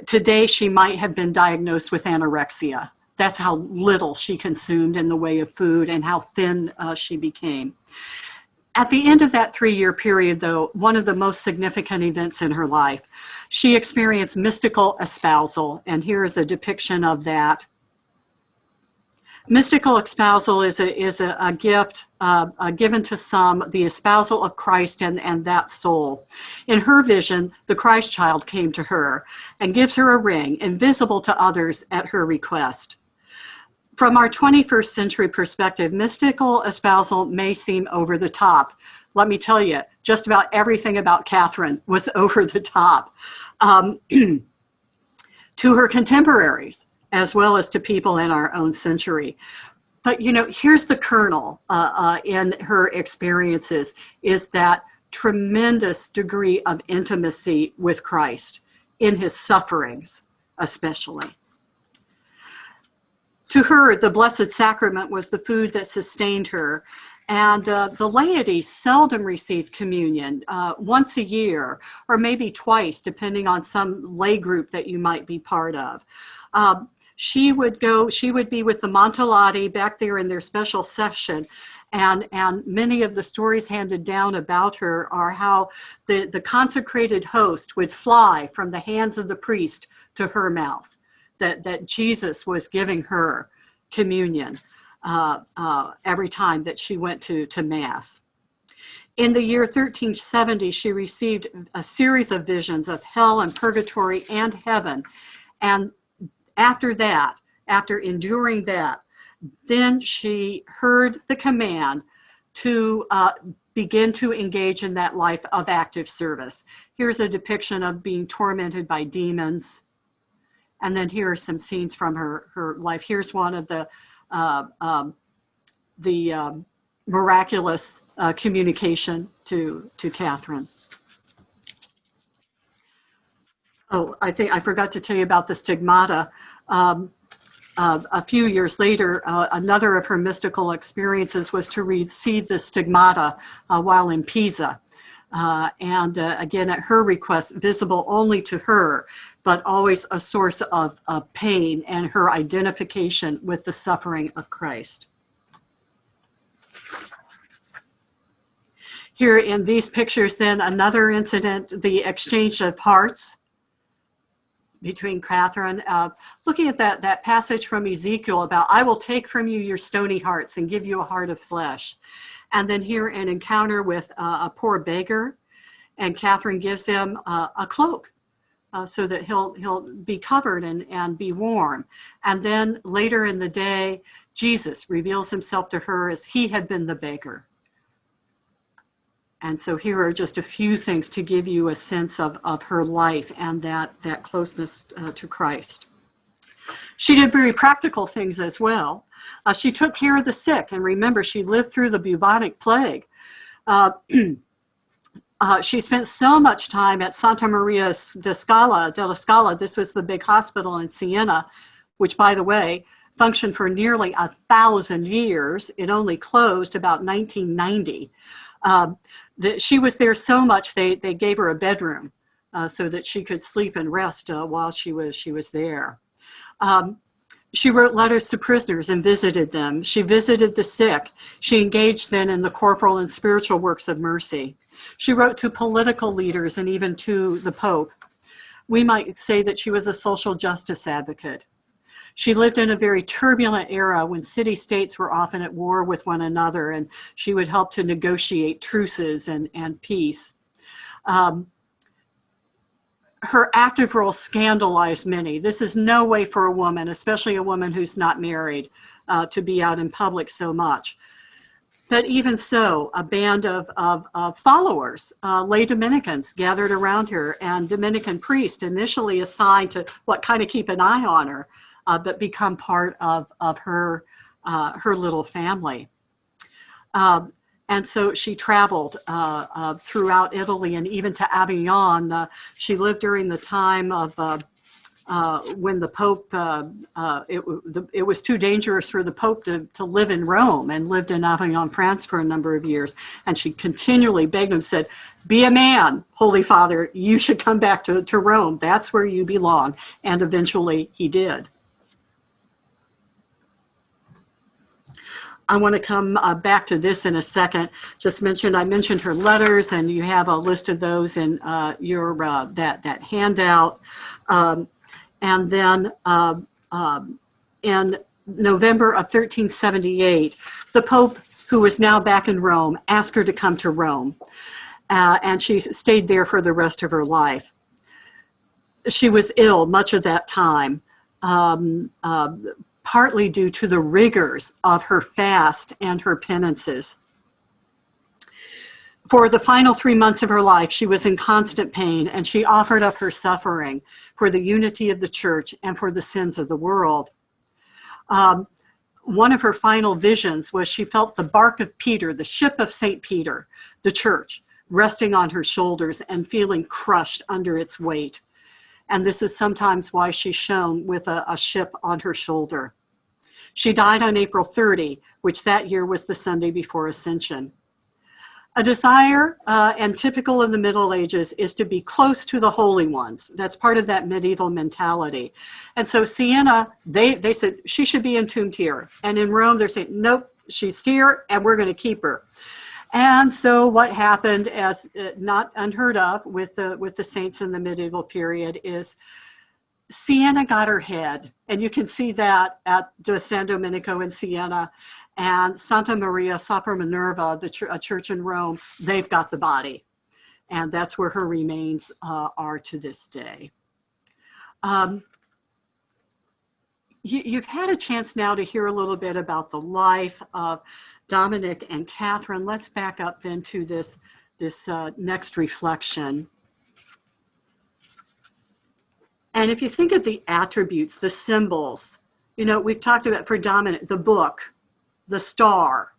Today, she might have been diagnosed with anorexia. That's how little she consumed in the way of food and how thin she became. At the end of that 3-year period, though, one of the most significant events in her life, she experienced mystical espousal, and here is a depiction of that. Mystical espousal is a gift given to some, the espousal of Christ and that soul. In her vision, the Christ child came to her and gives her a ring, invisible to others at her request. From our 21st century perspective, mystical espousal may seem over the top. Let me tell you, just about everything about Catherine was over the top. to her contemporaries, as well as to people in our own century. But, you know, here's the kernel in her experiences, is that tremendous degree of intimacy with Christ in his sufferings, especially. To her, the Blessed Sacrament was the food that sustained her. And the laity seldom received communion, once a year, or maybe twice, depending on some lay group that you might be part of. She would be with the Montellati back there in their special session. And many of the stories handed down about her are how the consecrated host would fly from the hands of the priest to her mouth, that Jesus was giving her communion every time that she went to Mass. In the year 1370, she received a series of visions of hell and purgatory and heaven. And after that, after enduring that, then she heard the command to begin to engage in that life of active service. Here's a depiction of being tormented by demons. And then here are some scenes from her life. Here's one of the miraculous communication to Catherine. Oh, I think I forgot to tell you about the stigmata. A few years later, another of her mystical experiences was to receive the stigmata while in Pisa. And again, at her request, visible only to her, but always a source of pain and her identification with the suffering of Christ. Here in these pictures, then, another incident, the exchange of hearts between Catherine, looking at that passage from Ezekiel about, I will take from you your stony hearts and give you a heart of flesh. And then here an encounter with a poor beggar, and Catherine gives him a cloak so that he'll be covered and be warm. And then later in the day, Jesus reveals himself to her as he had been the beggar. And so here are just a few things to give you a sense of her life and that closeness to Christ. She did very practical things as well. She took care of the sick. And remember, she lived through the bubonic plague. She spent so much time at Santa Maria della Scala. This was the big hospital in Siena, which, by the way, functioned for nearly 1,000 years. It only closed about 1990. She was there so much they gave her a bedroom so that she could sleep and rest while she was there. She wrote letters to prisoners and visited them. She visited the sick. She engaged then in the corporal and spiritual works of mercy. She wrote to political leaders and even to the Pope. We might say that she was a social justice advocate. She lived in a very turbulent era when city-states were often at war with one another, and she would help to negotiate truces and peace. Her active role scandalized many. This is no way for a woman, especially a woman who's not married, to be out in public so much. But even so, a band of followers, lay Dominicans, gathered around her, and Dominican priests initially assigned to kind of keep an eye on her, but become part of her little family. And so she traveled throughout Italy and even to Avignon. She lived during the time of when the Pope, it was too dangerous for the Pope to live in Rome, and lived in Avignon, France for a number of years. And she continually begged him, said, be a man, Holy Father, you should come back to Rome. That's where you belong. And eventually he did. I want to come back to this in a second. I mentioned her letters, and you have a list of those in your that handout. And then in November of 1378, the Pope, who was now back in Rome, asked her to come to Rome, and she stayed there for the rest of her life. She was ill much of that time. Partly due to the rigors of her fast and her penances. For the final 3 months of her life, she was in constant pain, and she offered up her suffering for the unity of the church and for the sins of the world. One of her final visions was she felt the bark of Peter, the ship of St. Peter, the church, resting on her shoulders and feeling crushed under its weight. And this is sometimes why she's shown with a ship on her shoulder. She died on April 30, which that year was the Sunday before Ascension. A desire, and typical in the Middle Ages, is to be close to the holy ones. That's part of that medieval mentality. And so Siena, they said she should be entombed here. And in Rome, they're saying, nope, she's here and we're going to keep her. And so what happened, as not unheard of with the saints in the medieval period, is Siena got her head. And you can see that at San Domenico in Siena. And Santa Maria Sopra Minerva, a church in Rome, they've got the body. And that's where her remains are to this day. You've had a chance now to hear a little bit about the life of Dominic and Catherine. Let's back up then to this next reflection. And if you think of the attributes, the symbols, you know, we've talked about for Dominic, the book, the star.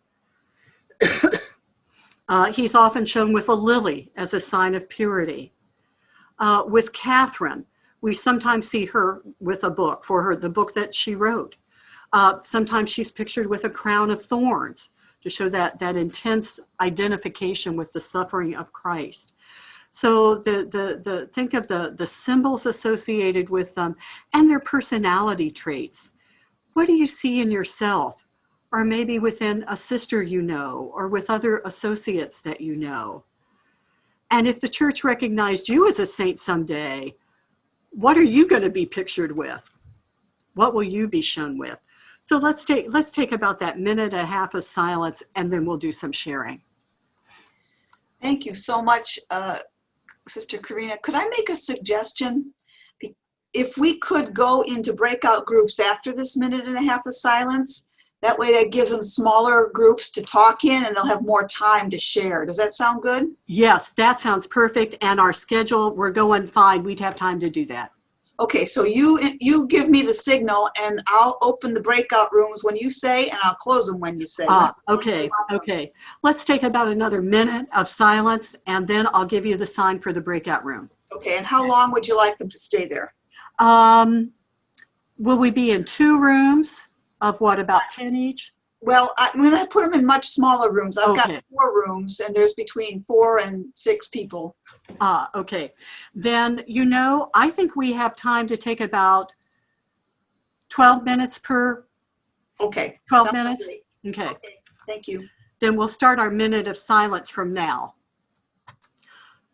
He's often shown with a lily as a sign of purity. With Catherine, we sometimes see her with a book, the book that she wrote. Sometimes she's pictured with a crown of thorns to show that intense identification with the suffering of Christ. So think of the symbols associated with them and their personality traits. What do you see in yourself? Or maybe within a sister you know, or with other associates that you know. And if the church recognized you as a saint someday, what are you going to be pictured with? What will you be shown with? So let's take about that minute and a half of silence, and then we'll do some sharing. Thank you so much, Sister Karina. Could I make a suggestion? If we could go into breakout groups after this minute and a half of silence, that way that gives them smaller groups to talk in and they'll have more time to share. Does that sound good? Yes, that sounds perfect. And our schedule, we're going fine. We'd have time to do that. Okay, so you give me the signal and I'll open the breakout rooms when you say, and I'll close them when you say. Okay. Let's take about another minute of silence, and then I'll give you the sign for the breakout room. Okay, and how long would you like them to stay there? Will we be in 2 rooms of what, about 10 each? Well, I'm going to put them in much smaller rooms. I've got Okay. 4 rooms, and there's between 4 and 6 people. Okay. Then, you know, I think we have time to take about 12 minutes per. Okay. 12 Sounds minutes? great. Okay. Okay, thank you. Then we'll start our minute of silence from now.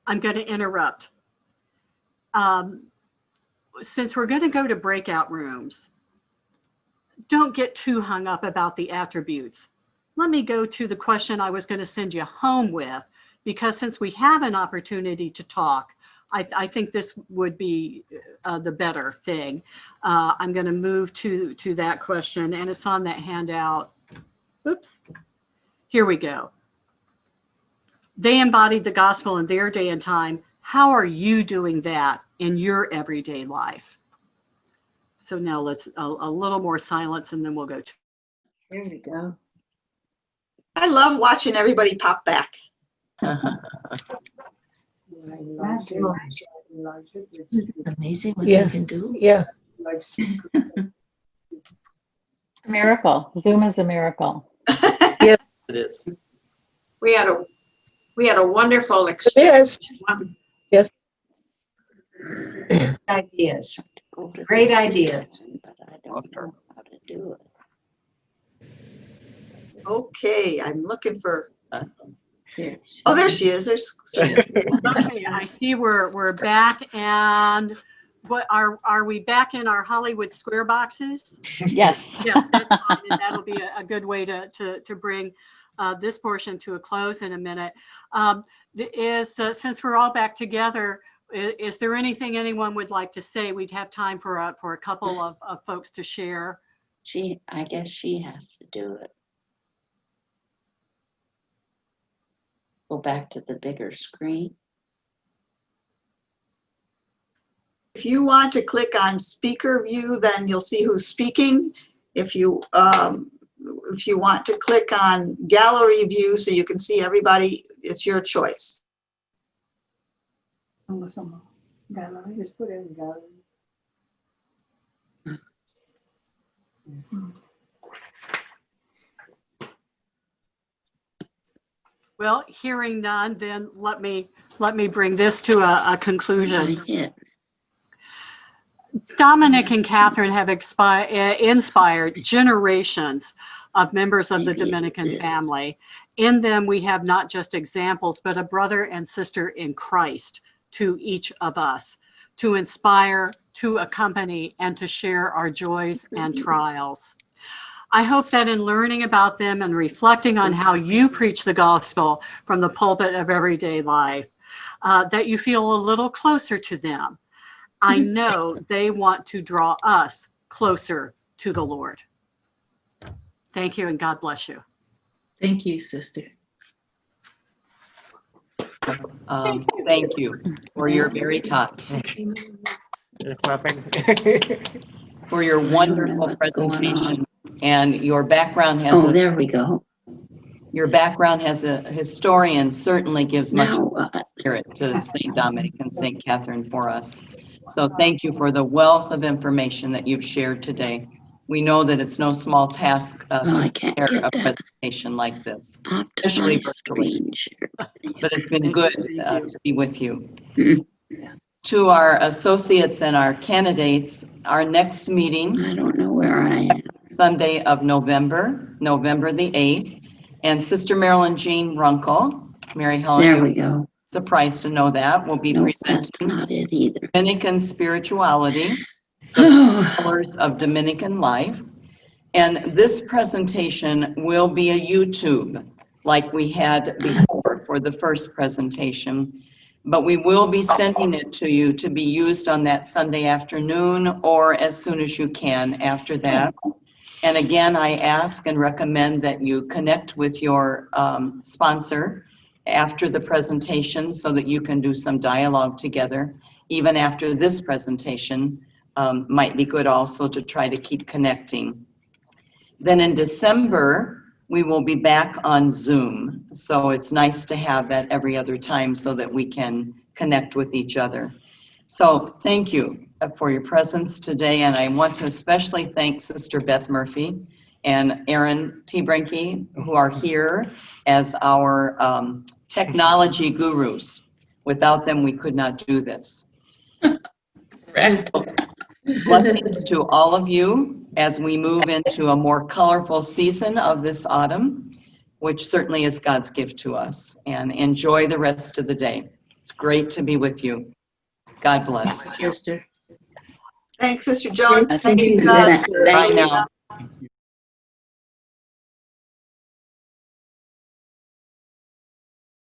I'm going to interrupt. Since we're going to go to breakout rooms, don't get too hung up about the attributes. Let me go to the question I was going to send you home with, because since we have an opportunity to talk, I think this would be the better thing. I'm going to move to that question, and it's on that handout. Oops. Here we go. They embodied the gospel in their day and time. How are you doing that in your everyday life? So now let's a little more silence, and then we'll go to. Here we go. I love watching everybody pop back. Amazing what Yeah. they can do. Yeah. A miracle. Zoom is a miracle. It is. We had a wonderful exchange. Yes. Ideas. Great idea. But I don't know how to do it. Okay, I'm looking for. Here. Oh, there she is. There's. Okay, I see we're back, and what are we back in our Hollywood square boxes? Yes. Yes, that's fine, and that'll be a good way to bring this portion to a close in a minute. Since we're all back together, is there anything anyone would like to say? We'd have time for a couple of folks to share. I guess she has to do it. go back to the bigger screen. If you want to click on speaker view, then you'll see who's speaking. If you want to click on gallery view so you can see everybody, it's your choice. Just put it in gallery. Well, hearing none, then let me bring this to a conclusion. Yeah. Dominic and Catherine have inspired generations of members of the Dominican family. In them, we have not just examples, but a brother and sister in Christ to each of us, to inspire, to accompany, and to share our joys and trials. I hope that in learning about them and reflecting on how you preach the gospel from the pulpit of everyday life, that you feel a little closer to them. I know they want to draw us closer to the Lord. Thank you, and God bless you. Thank you, sister. Thank you for your very tots, You're clapping. for your wonderful presentation. And your background has Oh, there we go. your background as a historian certainly gives much Now, spirit to St. Dominic and St. Catherine for us. So thank you for the wealth of information that you've shared today. We know that it's no small task well, I to can't prepare get a that presentation like this, off to especially my virtually. screen share. But it's been Thank good you, thank you. to be with you. Mhm. To our associates and our candidates, our next meeting, I don't know where I am. Sunday of November the 8th, and Sister Marilyn Jean Runkle, Mary Helen, There you're we go. surprised to know that, will be Nope, that's presenting not it either. Dominican Spirituality, the Oh, Pillars of Dominican Life. And this presentation will be a YouTube like we had before for the first presentation, but we will be sending it to you to be used on that Sunday afternoon or as soon as you can after that. And again, I ask and recommend that you connect with your sponsor after the presentation so that you can do some dialogue together. Even after this presentation, might be good also to try to keep connecting. Then in December, we will be back on Zoom. So it's nice to have that every other time so that we can connect with each other. So thank you for your presence today. And I want to especially thank Sister Beth Murphy and Aaron T. Brinke, who are here as our technology gurus. Without them, we could not do this. Blessings to all of you as we move into a more colorful season of this autumn, which certainly is God's gift to us. And enjoy the rest of the day. It's great to be with you. God bless. sister. Thanks, Sister Joan. Thank Thank you, you, Doug. sister. Bye now.